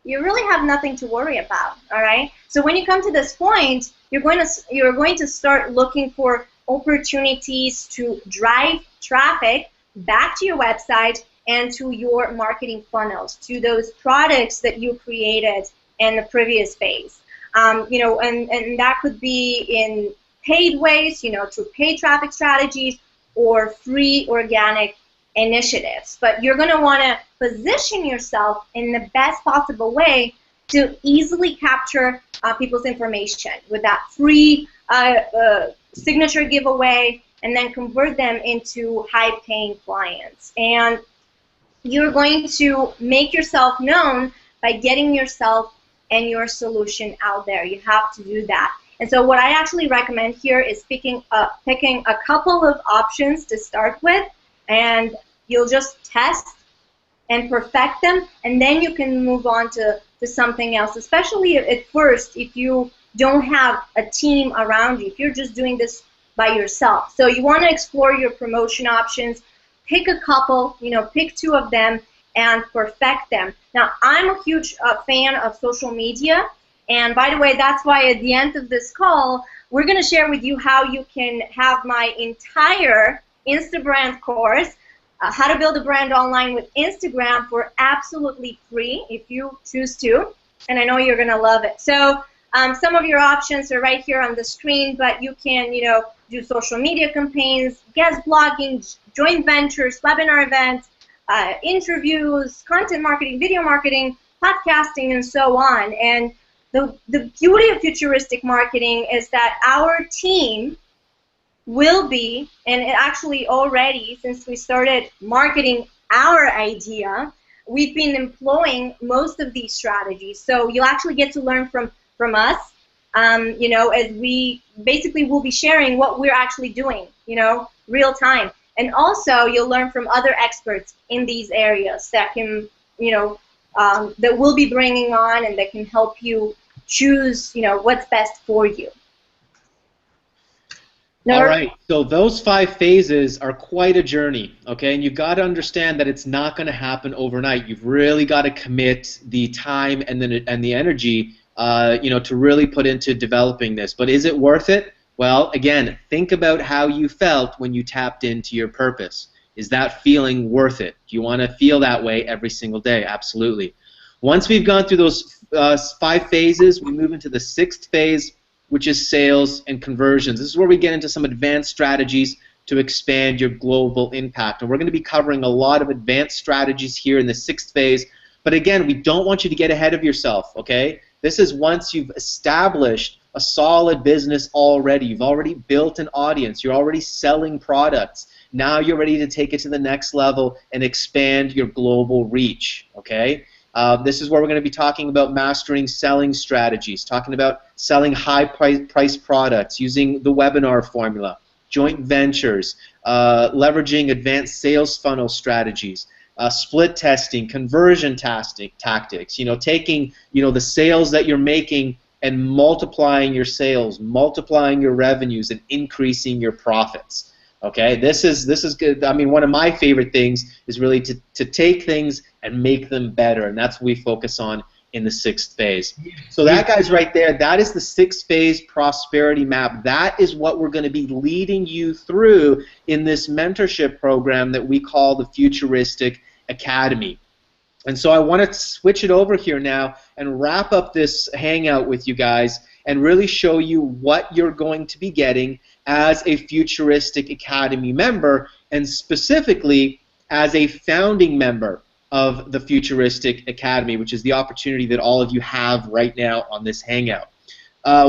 you really have nothing to worry about. All right. So when you come to this point, you're going to start looking for opportunities to drive traffic back to your website and to your marketing funnels, to those products that you created in the previous phase. And that could be in paid ways, through paid traffic strategies or free organic initiatives. But you're going to want to position yourself in the best possible way to easily capture people's information with that free signature giveaway, and then convert them into high-paying clients. And you're going to make yourself known by getting yourself and your solution out there. You have to do that. And so what I actually recommend here is picking a couple of options to start with, and you'll just test and perfect them, and then you can move on to something else, especially at first if you don't have a team around you, if you're just doing this by yourself. So you want to explore your promotion options, pick a couple, pick 2 of them, and perfect them. Now, I'm a huge fan of social media, and by the way, that's why at the end of this call, we're going to share with you how you can have my entire Instabrand course, how to build a brand online with Instagram, for absolutely free if you choose to, and I know you're going to love it. So some of your options are right here on the screen, but you can, do social media campaigns, guest blogging, joint ventures, webinar events, interviews, content marketing, video marketing, podcasting, and so on. And the beauty of futuristic marketing is that our team will be, and actually already since we started marketing our idea, we've been employing most of these strategies. So you'll actually get to learn from us, as we basically will be sharing what we're actually doing, real time. And also you'll learn from other experts in these areas that can, that we'll be bringing on and that can help you choose, what's best for you. All right, so those 5 phases are quite a journey, okay? And you've got to understand that it's not going to happen overnight. You've really got to commit the time and the energy, to really put into developing this. But is it worth it? Well, again, think about how you felt when you tapped into your purpose. Is that feeling worth it? Do you want to feel that way every single day? Absolutely. Once we've gone through those 5 phases, we move into the 6th phase, which is sales and conversions. This is where we get into some advanced strategies to expand your global impact. And we're going to be covering a lot of advanced strategies here in the 6th phase. But again, we don't want you to get ahead of yourself, okay? This is once you've established a solid business already. You've already built an audience. You're already selling products. Now you're ready to take it to the next level and expand your global reach, okay? This is where we're going to be talking about mastering selling strategies, talking about selling high-price products, using the webinar formula, joint ventures, leveraging advanced sales funnel strategies, split testing, conversion tactics, taking the sales that you're making and multiplying your sales, multiplying your revenues, and increasing your profits. Okay, this is good. I mean, one of my favorite things is really to take things and make them better, and that's what we focus on in the 6th phase. So that guy's right there. That is the 6th phase prosperity map. That is what we're going to be leading you through in this mentorship program that we call the Futuristic Academy. And so I want to switch it over here now and wrap up this hangout with you guys and really show you what you're going to be getting as a Futuristic Academy member, and specifically as a founding member of the Futuristic Academy, which is the opportunity that all of you have right now on this hangout.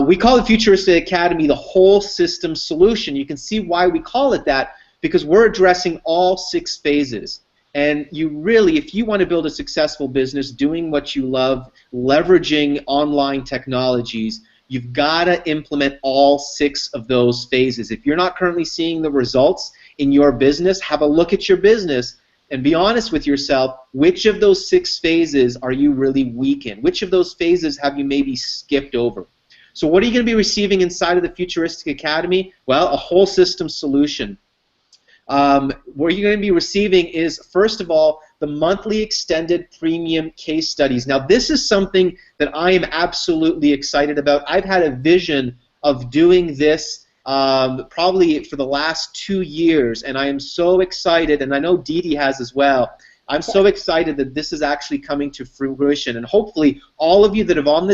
We call the Futuristic Academy the whole system solution. You can see why we call it that, because we're addressing all 6 phases. And you really, if you want to build a successful business, doing what you love, leveraging online technologies, you've got to implement all 6 of those phases. If you're not currently seeing the results in your business, have a look at your business and be honest with yourself. Which of those 6 phases are you really weak in? Which of those phases have you maybe skipped over? So what are you going to be receiving inside of the Futuristic Academy? Well, a whole system solution. What you're going to be receiving is, first of all, the monthly extended premium case studies. Now, this is something that I am absolutely excited about. I've had a vision of doing this probably for the last 2 years, and I am so excited, and I know Dee Dee has as well, I'm so excited that this is actually coming to fruition, and hopefully all of you that have on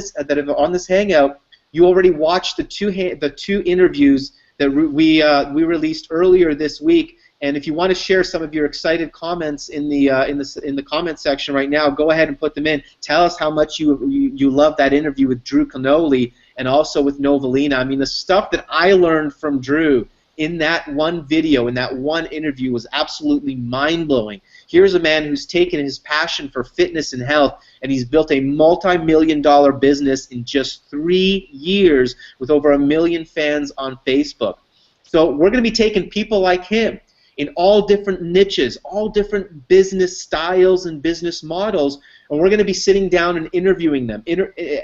this hangout, you already watched the two interviews that we released earlier this week. And if you want to share some of your excited comments in the comment section right now, go ahead and put them in. Tell us how much you love that interview with Drew Canole and also with Novalina. I mean, the stuff that I learned from Drew in that one video, in that one interview, was absolutely mind-blowing. Here's a man who's taken his passion for fitness and health, and he's built a multi-million-dollar business in just 3 years with over 1 million fans on Facebook. So we're going to be taking people like him in all different niches, all different business styles and business models, and we're going to be sitting down and interviewing them,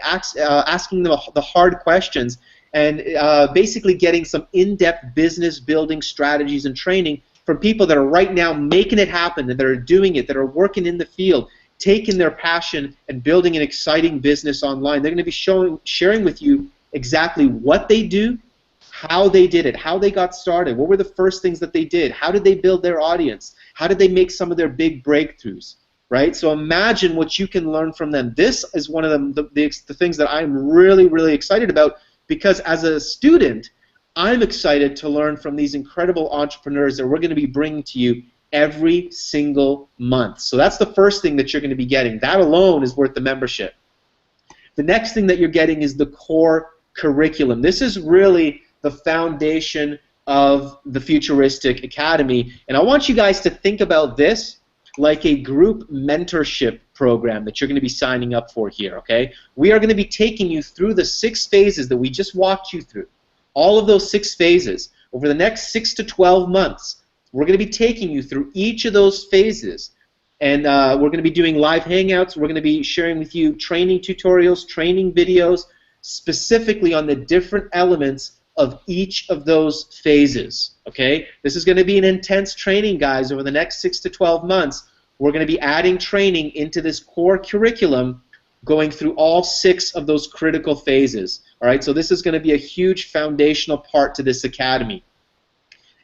asking them the hard questions, and basically getting some in-depth business building strategies and training from people that are right now making it happen, and that are doing it, that are working in the field, taking their passion and building an exciting business online. They're going to be sharing with you exactly what they do, how they did it, how they got started, what were the first things that they did, how did they build their audience, how did they make some of their big breakthroughs, right? So imagine what you can learn from them. This is one of the things that I'm really, really excited about, because as a student, I'm excited to learn from these incredible entrepreneurs that we're going to be bringing to you every single month. So that's the first thing that you're going to be getting. That alone is worth the membership. The next thing that you're getting is the core curriculum. This is really the foundation of the Futuristic Academy, and I want you guys to think about this like a group mentorship program that you're going to be signing up for here, okay? We are going to be taking you through the 6 phases that we just walked you through. All of those 6 phases. Over the next 6 to 12 months, we're going to be taking you through each of those phases, and we're going to be doing live hangouts. We're going to be sharing with you training tutorials, training videos, specifically on the different elements of each of those phases, okay? This is going to be an intense training, guys. Over the next 6 to 12 months, we're going to be adding training into this core curriculum, going through all 6 of those critical phases, all right? So this is going to be a huge foundational part to this academy.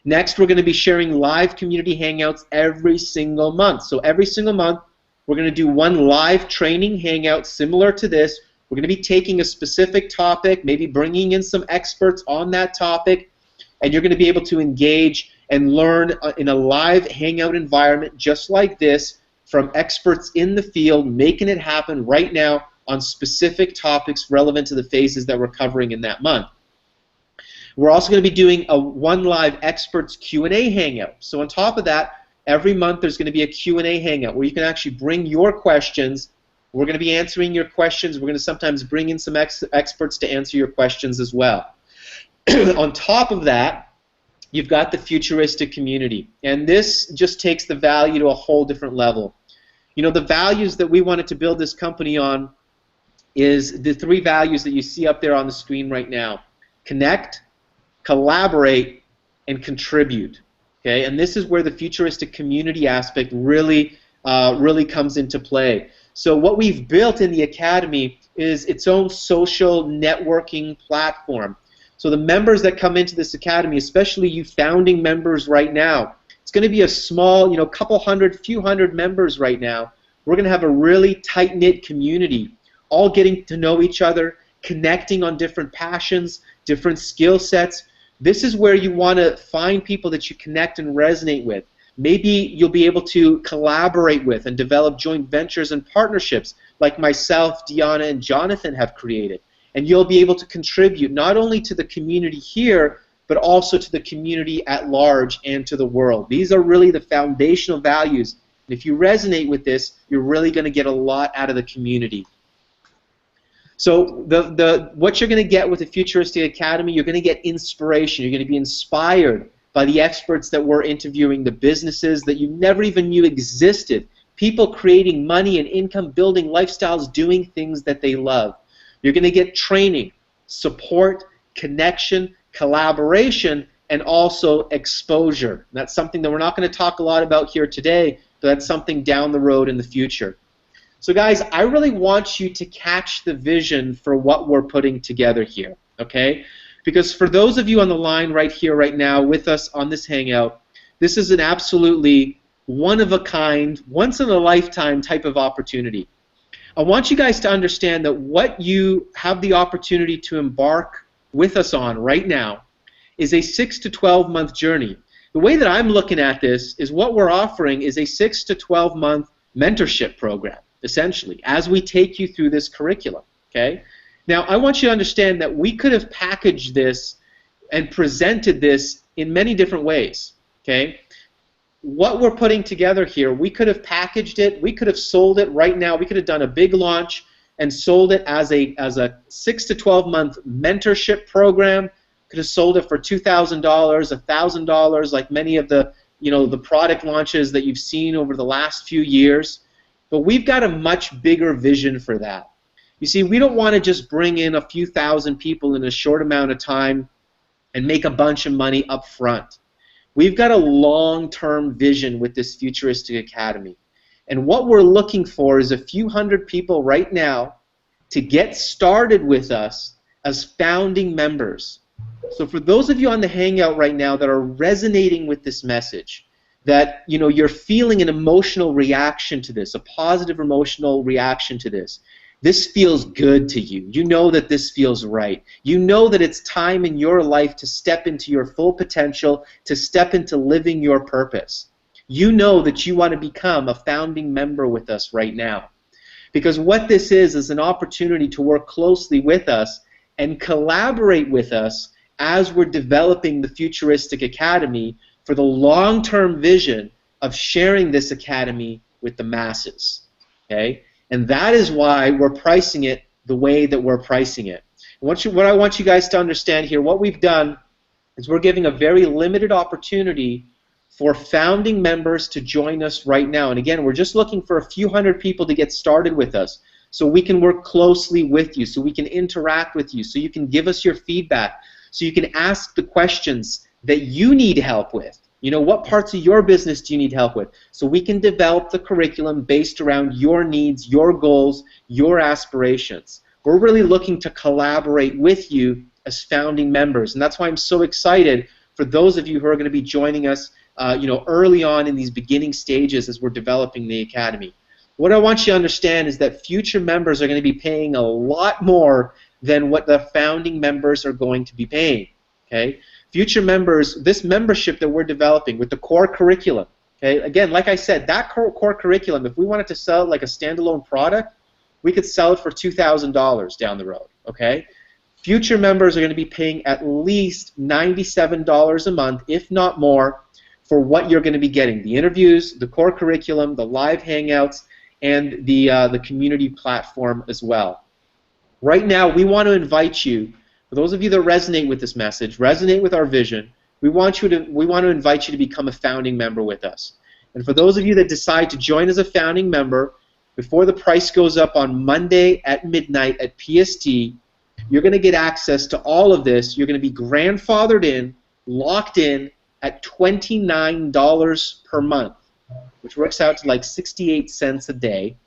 Next, we're going to be sharing live community hangouts every single month. So every single month, we're going to do one live training hangout similar to this. We're going to be taking a specific topic, maybe bringing in some experts on that topic, and you're going to be able to engage and learn in a live hangout environment just like this from experts in the field, making it happen right now on specific topics relevant to the phases that we're covering in that month. We're also going to be doing a one live experts Q&A hangout. So on top of that, every month there's going to be a Q&A hangout where you can actually bring your questions. We're going to be answering your questions. We're going to sometimes bring in some experts to answer your questions as well. On top of that, you've got the Futuristic community, and this just takes the value to a whole different level. You know, the values that we wanted to build this company on is the 3 values that you see up there on the screen right now: connect, collaborate, and contribute. Okay, and this is where the Futuristic community aspect really comes into play. So what we've built in the Academy is its own social networking platform. So the members that come into this Academy, especially you founding members right now, it's going to be a small, you know, few hundred members right now. We're going to have a really tight-knit community, all getting to know each other, connecting on different passions, different skill sets. This is where you want to find people that you connect and resonate with. Maybe you'll be able to collaborate with and develop joint ventures and partnerships like myself, Deanna, and Jonathan have created. And you'll be able to contribute not only to the community here, but also to the community at large and to the world. These are really the foundational values. And if you resonate with this, you're really going to get a lot out of the community. So what you're going to get with the Futuristic Academy, you're going to get inspiration. You're going to be inspired by the experts that we're interviewing, the businesses that you never even knew existed, people creating money and income, building lifestyles, doing things that they love. You're going to get training, support, connection, collaboration, and also exposure. That's something that we're not going to talk a lot about here today, but that's something down the road in the future. So guys, I really want you to catch the vision for what we're putting together here, okay? Because for those of you on the line right here, right now, with us on this hangout, this is an absolutely one-of-a-kind, once-in-a-lifetime type of opportunity. I want you guys to understand that what you have the opportunity to embark with us on right now is a 6 to 12 month journey. The way that I'm looking at this is what we're offering is a 6 to 12 month mentorship program, essentially, as we take you through this curriculum. Okay? Now, I want you to understand that we could have packaged this and presented this in many different ways. Okay? What we're putting together here, we could have packaged it, we could have sold it right now, we could have done a big launch and sold it as a 6 to 12 month mentorship program. Could have sold it for $2,000, $1,000, like many of the the product launches that you've seen over the last few years. But we've got a much bigger vision for that. You see, we don't want to just bring in a few thousand people in a short amount of time and make a bunch of money up front. We've got a long-term vision with this Futuristic Academy. And what we're looking for is a few hundred people right now to get started with us as founding members. So for those of you on the Hangout right now that are resonating with this message, that you're feeling an emotional reaction to this, a positive emotional reaction to this, this feels good to you. You know that this feels right. You know that it's time in your life to step into your full potential, to step into living your purpose. You know that you want to become a founding member with us right now. Because what this is an opportunity to work closely with us and collaborate with us as we're developing the Futuristic Academy for the long-term vision of sharing this academy with the masses. Okay? And that is why we're pricing it the way that we're pricing it. What I want you guys to understand here, what we've done is we're giving a very limited opportunity for founding members to join us right now. And again, we're just looking for a few hundred people to get started with us so we can work closely with you, so we can interact with you, so you can give us your feedback, so you can ask the questions that you need help with. What parts of your business do you need help with? So we can develop the curriculum based around your needs, your goals, your aspirations. We're really looking to collaborate with you as founding members, and that's why I'm so excited for those of you who are going to be joining us early on in these beginning stages as we're developing the Academy. What I want you to understand is that future members are going to be paying a lot more than what the founding members are going to be paying. Okay? Future members, this membership that we're developing with the core curriculum, okay? Again, like I said, that core curriculum, if we wanted to sell it like a standalone product, we could sell it for $2,000 down the road, okay? Future members are going to be paying at least $97 a month, if not more, for what you're going to be getting. The interviews, the core curriculum, the live hangouts, and the community platform as well. Right now, we want to invite you, for those of you that resonate with this message, resonate with our vision, we want to invite you to become a founding member with us. And for those of you that decide to join as a founding member, before the price goes up on Monday at midnight at PST, you're going to get access to all of this. You're going to be grandfathered in, locked in at $29 per month, which works out to like 68 cents a day,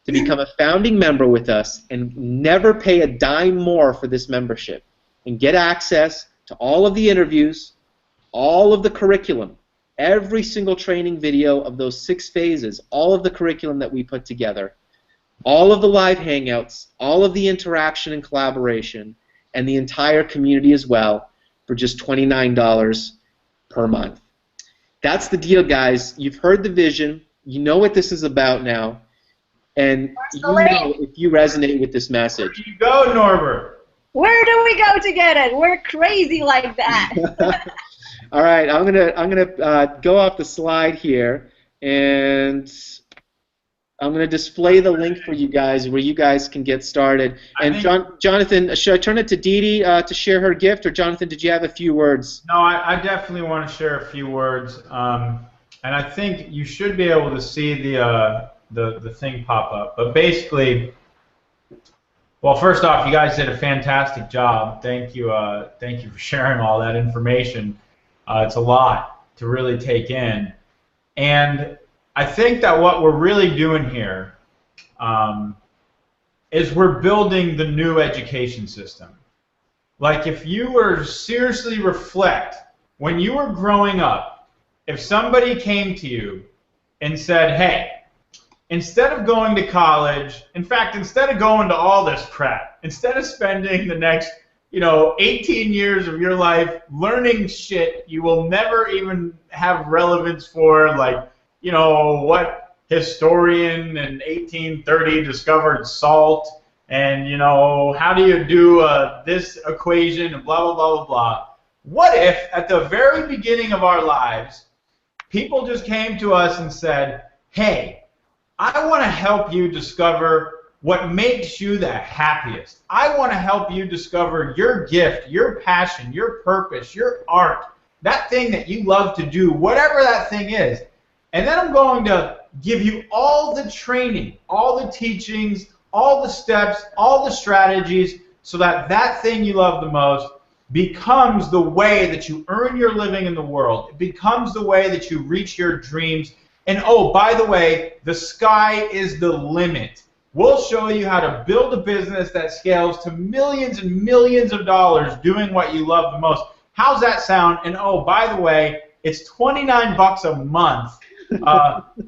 to become a founding member with us and never pay a dime more for this membership and get access to all of the interviews, all of the curriculum, every single training video of those 6 phases, all of the curriculum that we put together, all of the live hangouts, all of the interaction and collaboration, and the entire community as well for just $29 per month. That's the deal, guys. You've heard the vision. You know what this is about now. And you know if you resonate with this message. Where do you go, Norbert? Where do we go to get it? We're crazy like that. All right, I'm gonna go off the slide here, and I'm gonna display the link for you guys where you guys can get started. And Jonathan, should I turn it to Dee Dee to share her gift, or Jonathan, did you have a few words? No, I definitely want to share a few words, and I think you should be able to see the thing pop up. But basically, well, first off, you guys did a fantastic job. Thank you for sharing all that information. It's a lot to really take in, and I think that what we're really doing here is we're building the new education system. Like, if you were seriously reflect, when you were growing up, if somebody came to you and said, hey, instead of going to college, in fact, instead of going to all this crap, instead of spending the next 18 years of your life learning shit you will never even have relevance for, like, what historian in 1830 discovered salt, and, how do you do this equation, and blah, blah, blah, blah, blah. What if, at the very beginning of our lives, people just came to us and said, hey, I want to help you discover what makes you the happiest. I want to help you discover your gift, your passion, your purpose, your art, that thing that you love to do, whatever that thing is. And then I'm going to give you all the training, all the teachings, all the steps, all the strategies, so that that thing you love the most becomes the way that you earn your living in the world. It becomes the way that you reach your dreams. And oh, by the way, the sky is the limit. We'll show you how to build a business that scales to millions and millions of dollars doing what you love the most. How's that sound? And oh, by the way, it's $29 a month,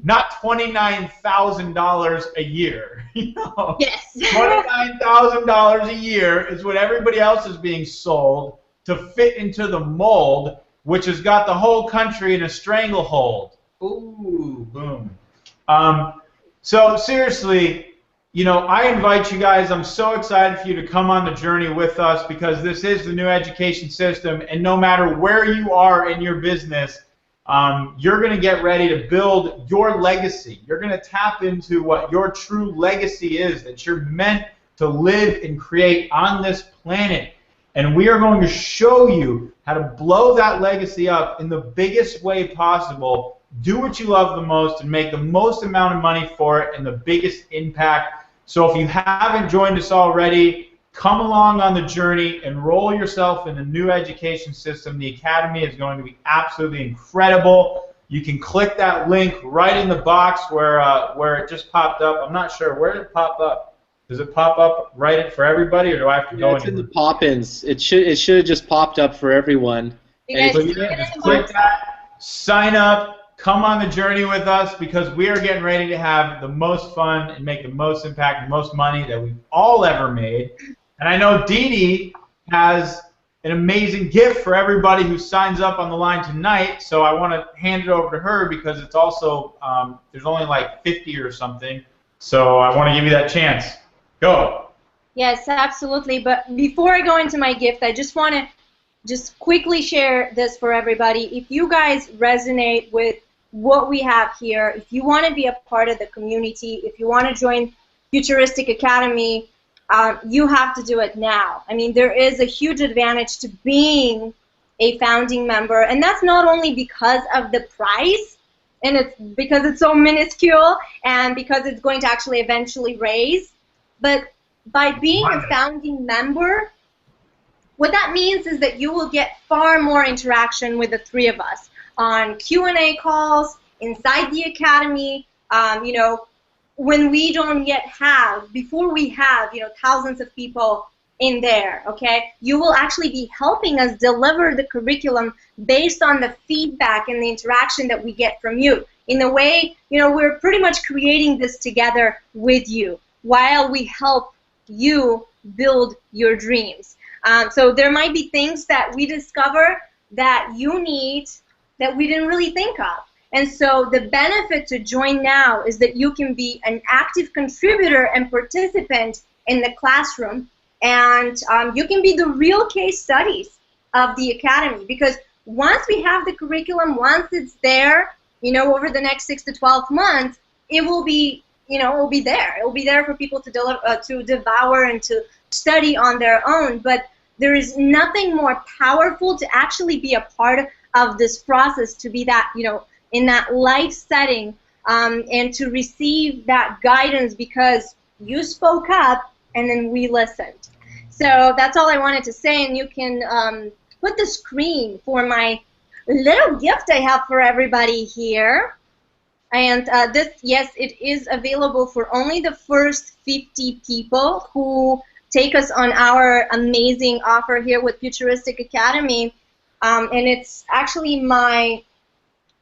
not $29,000 a year. Yes. $29,000 a year is what everybody else is being sold to fit into the mold, which has got the whole country in a stranglehold. Ooh, boom. So seriously, I invite you guys. I'm so excited for you to come on the journey with us, because this is the new education system, and no matter where you are in your business, you're going to get ready to build your legacy. You're going to tap into what your true legacy is, that you're meant to live and create on this planet. And we are going to show you how to blow that legacy up in the biggest way possible, do what you love the most, and make the most amount of money for it and the biggest impact. So if you haven't joined us already, come along on the journey, enroll yourself in the new education system. The Academy is going to be absolutely incredible. You can click that link right in the box where it just popped up. I'm not sure. Where did it pop up? Does it pop up right for everybody, or do I have to go it's in the pop-ins. It should have just popped up for everyone. So just click that, sign up. Come on the journey with us, because we are getting ready to have the most fun and make the most impact and most money that we've all ever made. And I know Dee Dee has an amazing gift for everybody who signs up on the line tonight, so I want to hand it over to her, because it's also, there's only like 50 or something, so I want to give you that chance. Go. Yes, absolutely. But before I go into my gift, I just want to quickly share this for everybody. If you guys resonate with what we have here, if you want to be a part of the community, if you want to join Futuristic Academy, you have to do it now. I mean, there is a huge advantage to being a founding member, and that's not only because of the price, and it's because it's so minuscule, and because it's going to actually eventually raise, but by being a founding member, what that means is that you will get far more interaction with the three of us on Q&A calls, inside the Academy, when we don't yet have, before we have, thousands of people in there, okay? You will actually be helping us deliver the curriculum based on the feedback and the interaction that we get from you. In a way, we're pretty much creating this together with you while we help you build your dreams. So there might be things that we discover that you need that we didn't really think of. And so the benefit to join now is that you can be an active contributor and participant in the classroom, and you can be the real case studies of the Academy, because once we have the curriculum, once it's there, over the next 6 to 12 months, it will be, it will be there. It will be there for people to devour and to study on their own. But there is nothing more powerful to actually be a part of this process, to be that, in that life setting, and to receive that guidance because you spoke up and then we listened. So that's all I wanted to say, and you can put the screen for my little gift I have for everybody here. And this, yes, it is available for only the first 50 people who take us on our amazing offer here with Futuristic Academy. And it's actually my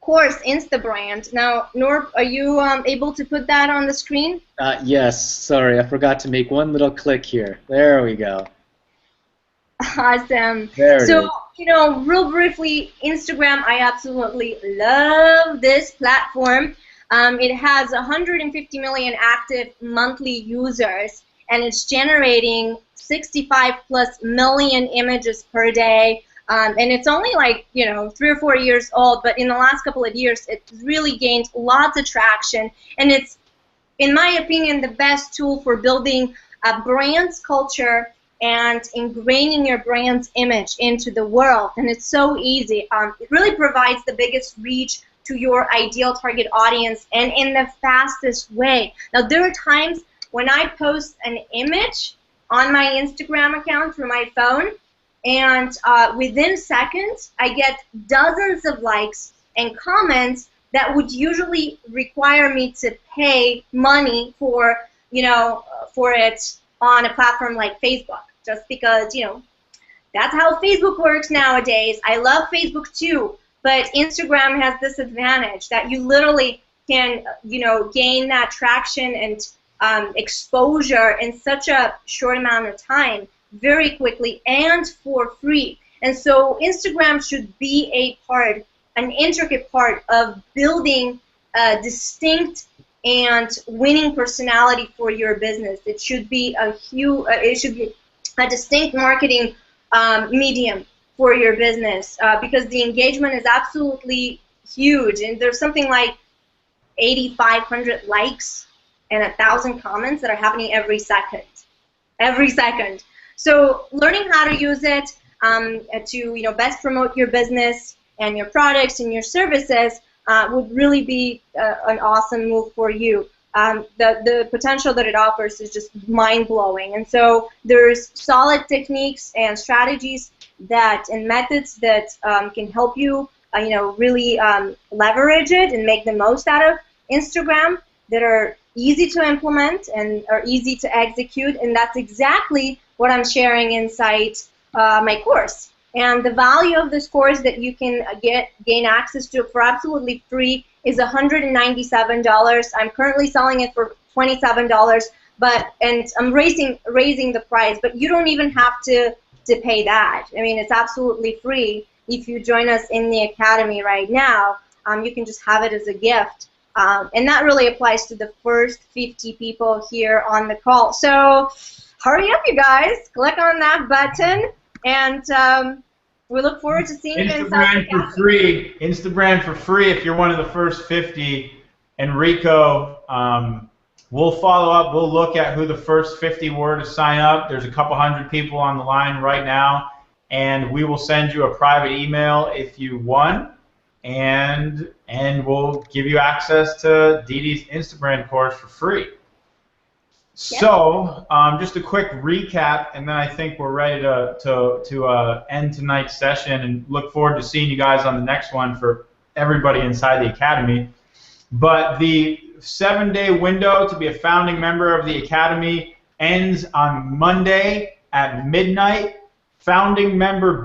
course, Instabrand. Now, Norb, are you able to put that on the screen? Yes, sorry, I forgot to make one little click here. There we go. Awesome. There it So, is. you know, real briefly, Instagram, I absolutely love this platform. It has 150 million active monthly users, and it's generating 65 plus million images per day. And it's only like, you know, 3 or 4 years old, but in the last couple of years, it's really gained lots of traction. And it's, in my opinion, the best tool for building a brand's culture and ingraining your brand's image into the world. And it's so easy. It really provides the biggest reach to your ideal target audience and in the fastest way. Now, there are times when I post an image on my Instagram account through my phone, and within seconds, I get dozens of likes and comments that would usually require me to pay money for, you know, for it on a platform like Facebook, just because, you know, that's how Facebook works nowadays. I love Facebook too, but Instagram has this advantage that you literally can, you know, gain that traction and exposure in such a short amount of time, very quickly and for free. And so Instagram should be a part, an intricate part of building a distinct and winning personality for your business. It should be a distinct marketing medium for your business because the engagement is absolutely huge, and there's something like 8,500 likes and 1,000 comments that are happening every second. Every second. So learning how to use it to best promote your business and your products and your services would really be an awesome move for you. The potential that it offers is just mind-blowing. And so there's solid techniques and strategies and methods that can help you really leverage it and make the most out of Instagram that are easy to implement and are easy to execute. And that's exactly what I'm sharing inside my course. And the value of this course that you can gain access to for absolutely free is $197. I'm currently selling it for $27, and I'm raising the price. But you don't even have to pay that. I mean, it's absolutely free. If you join us in the academy right now, you can just have it as a gift. And that really applies to the first 50 people here on the call. So hurry up, you guys. Click on that button, and we look forward to seeing you inside the Instagram for free. Instagram for free if you're one of the first 50. Enrico, we'll follow up. We'll look at who the first 50 were to sign up. There's a couple hundred people on the line right now, and we will send you a private email if you won, and we'll give you access to Dee Dee's Instagram course for free. So, just a quick recap, and then I think we're ready to end tonight's session and look forward to seeing you guys on the next one for everybody inside the Academy. But the 7-day window to be a founding member of the Academy ends on Monday at midnight. Founding member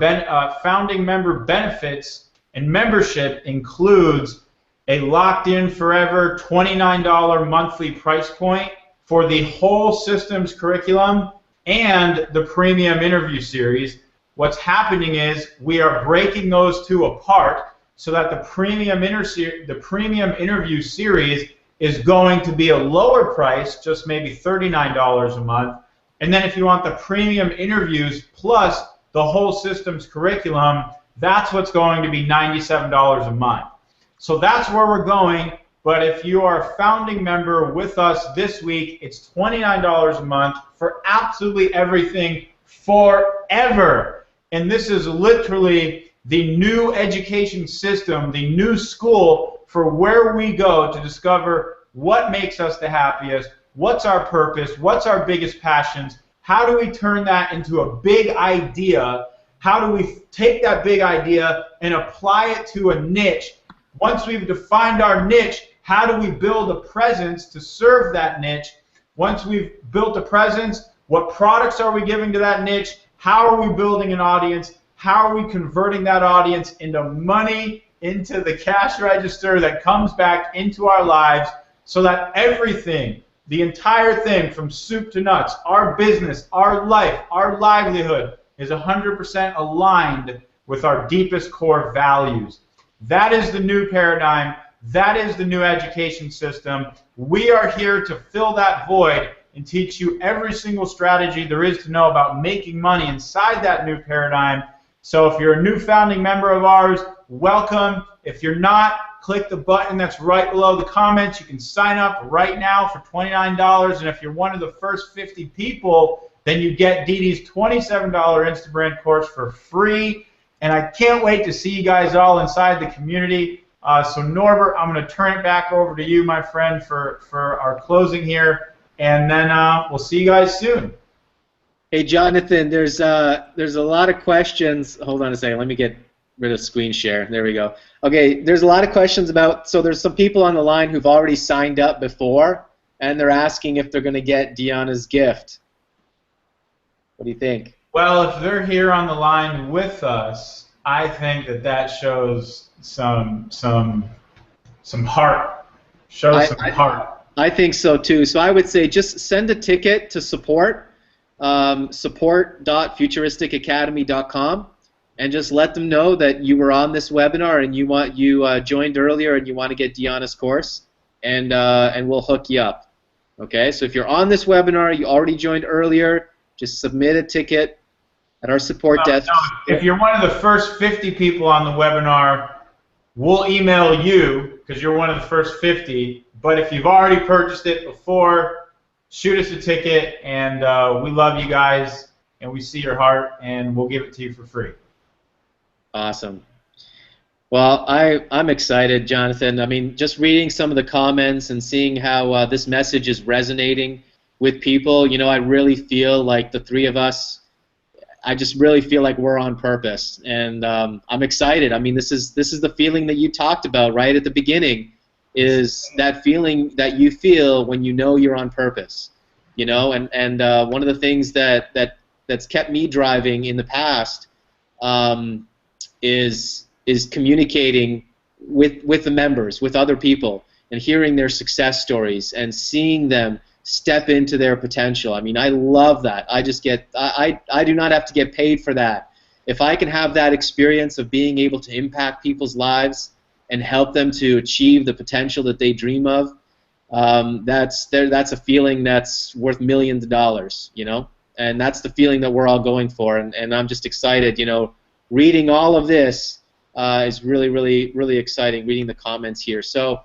benefits and membership includes a locked-in forever $29 monthly price point for the whole systems curriculum and the premium interview series. What's happening is we are breaking those two apart so that the premium interview series is going to be a lower price, just maybe $39 a month. And then if you want the premium interviews plus the whole systems curriculum, that's what's going to be $97 a month. So that's where we're going. But if you are a founding member with us this week, it's $29 a month for absolutely everything forever. And this is literally the new education system, the new school for where we go to discover what makes us the happiest, what's our purpose, what's our biggest passions, how do we turn that into a big idea, how do we take that big idea and apply it to a niche. Once we've defined our niche, how do we build a presence to serve that niche? Once we've built a presence, what products are we giving to that niche? How are we building an audience? How are we converting that audience into money into the cash register that comes back into our lives so that everything, the entire thing from soup to nuts, our business, our life, our livelihood is 100% aligned with our deepest core values. That is the new paradigm. That is the new education system. We are here to fill that void and teach you every single strategy there is to know about making money inside that new paradigm. So if you're a new founding member of ours, welcome. If you're not, click the button that's right below the comments. You can sign up right now for $29. And if you're one of the first 50 people, then you get Dee Dee's $27 Instabrand course for free. And I can't wait to see you guys all inside the community. So Norbert, I'm going to turn it back over to you, my friend, for our closing here. And then we'll see you guys soon. Hey, Jonathan, there's a lot of questions. Hold on a second. Let me get rid of screen share. There we go. Okay, there's a lot of questions about, so there's some people on the line who've already signed up before, and they're asking if they're going to get Deanna's gift. What do you think? Well, if they're here on the line with us, I think that shows some heart. Shows some heart. I think so too. So I would say just send a ticket to support, support.futuristicacademy.com, and just let them know that you were on this webinar and you joined earlier and you want to get Deanna's course, and we'll hook you up. Okay. So if you're on this webinar, you already joined earlier, just submit a ticket at our support desk. No, if you're one of the first 50 people on the webinar, we'll email you because you're one of the first 50. But if you've already purchased it before, shoot us a ticket, and we love you guys, and we see your heart, and we'll give it to you for free. Awesome. Well, I'm excited, Jonathan. I mean, just reading some of the comments and seeing how this message is resonating with people, you know, I really feel like the three of us, I just really feel like we're on purpose, and I'm excited. I mean, this is the feeling that you talked about right at the beginning, is that feeling that you feel when you know you're on purpose, you know, and one of the things that's kept me driving in the past is communicating with the members, with other people, and hearing their success stories and seeing them step into their potential. I mean, I love that. I do not have to get paid for that. If I can have that experience of being able to impact people's lives and help them to achieve the potential that they dream of, that's a feeling that's worth millions of dollars, you know? And that's the feeling that we're all going for, and I'm just excited, you know. Reading all of this is really, really, really exciting, reading the comments here. So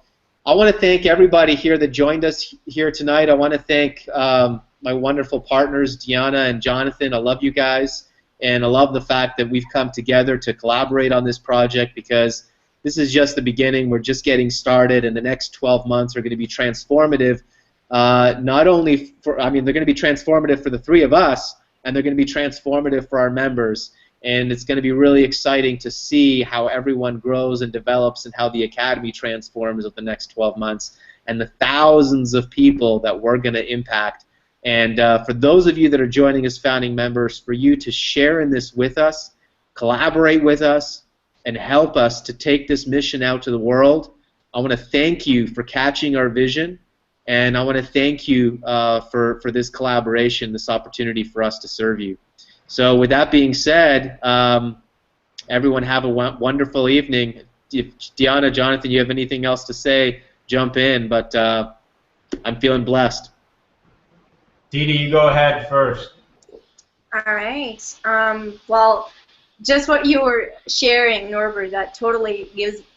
I want to thank everybody here that joined us here tonight. I want to thank my wonderful partners, Deanna and Jonathan. I love you guys, and I love the fact that we've come together to collaborate on this project, because this is just the beginning. We're just getting started, and the next 12 months are going to be transformative. Not only for, I mean, they're going to be transformative for the three of us, and they're going to be transformative for our members. And it's going to be really exciting to see how everyone grows and develops, and how the Academy transforms over the next 12 months, and the thousands of people that we're going to impact. And for those of you that are joining as founding members, for you to share in this with us, collaborate with us, and help us to take this mission out to the world, I want to thank you for catching our vision, and I want to thank you for this collaboration, this opportunity for us to serve you. So with that being said, everyone have a wonderful evening. If Deanna, Jonathan, you have anything else to say, jump in, but I'm feeling blessed. Dee Dee, you go ahead first. All right. Well, just what you were sharing, Norbert, that totally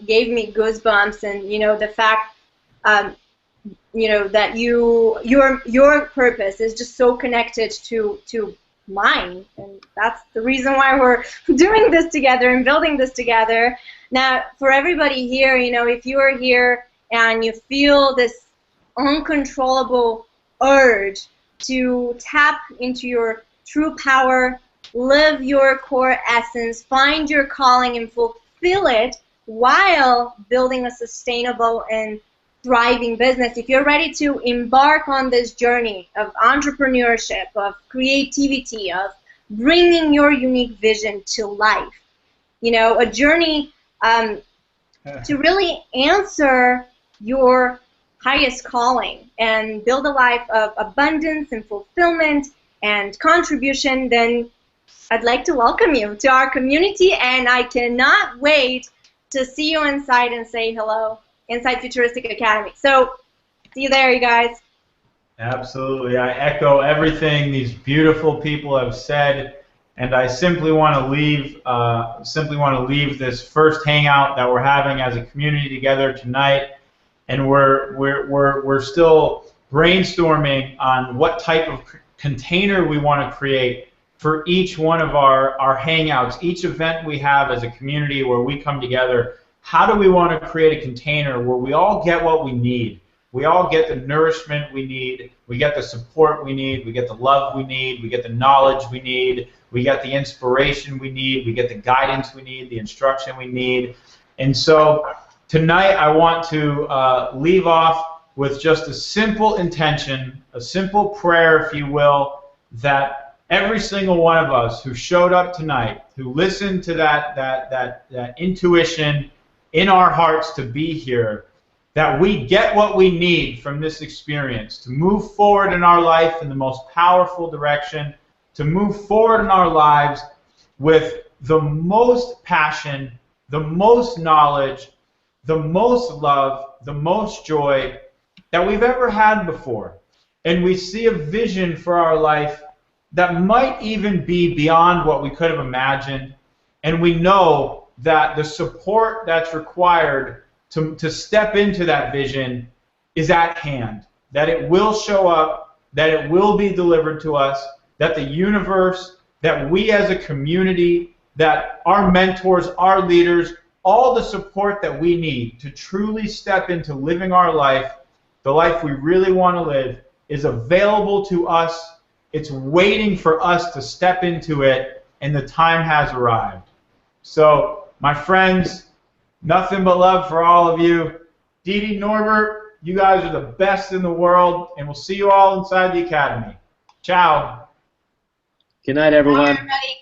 gave me goosebumps, and you know, the fact, you know, that your purpose is just so connected to mine, and that's the reason why we're doing this together and building this together. Now, for everybody here, you know, if you are here and you feel this uncontrollable urge to tap into your true power, live your core essence, find your calling and fulfill it while building a sustainable and thriving business, if you're ready to embark on this journey of entrepreneurship, of creativity, of bringing your unique vision to life, you know, a journey to really answer your highest calling and build a life of abundance and fulfillment and contribution, then I'd like to welcome you to our community, and I cannot wait to see you inside and say hello inside Futuristic Academy. So see you there, you guys. Absolutely. I echo everything these beautiful people have said, and I simply want to leave this first hangout that we're having as a community together tonight, and we're still brainstorming on what type of container we want to create for each one of our hangouts, each event we have as a community where we come together. How do we want to create a container where we all get what we need? We all get the nourishment we need, we get the support we need, we get the love we need, we get the knowledge we need, we get the inspiration we need, we get the guidance we need, the instruction we need. And so tonight I want to leave off with just a simple intention, a simple prayer, if you will, that every single one of us who showed up tonight, who listened to that intuition in our hearts to be here, that we get what we need from this experience to move forward in our life in the most powerful direction, to move forward in our lives with the most passion, the most knowledge, the most love, the most joy that we've ever had before. And we see a vision for our life that might even be beyond what we could have imagined. And we know that the support that's required to step into that vision is at hand, that it will show up, that it will be delivered to us, that the universe, that we as a community, that our mentors, our leaders, all the support that we need to truly step into living our life, the life we really want to live, is available to us. It's waiting for us to step into it, and the time has arrived. So, my friends, nothing but love for all of you. Dee Dee, Norbert, you guys are the best in the world, and we'll see you all inside the Academy. Ciao. Good night, everyone. Bye, everybody.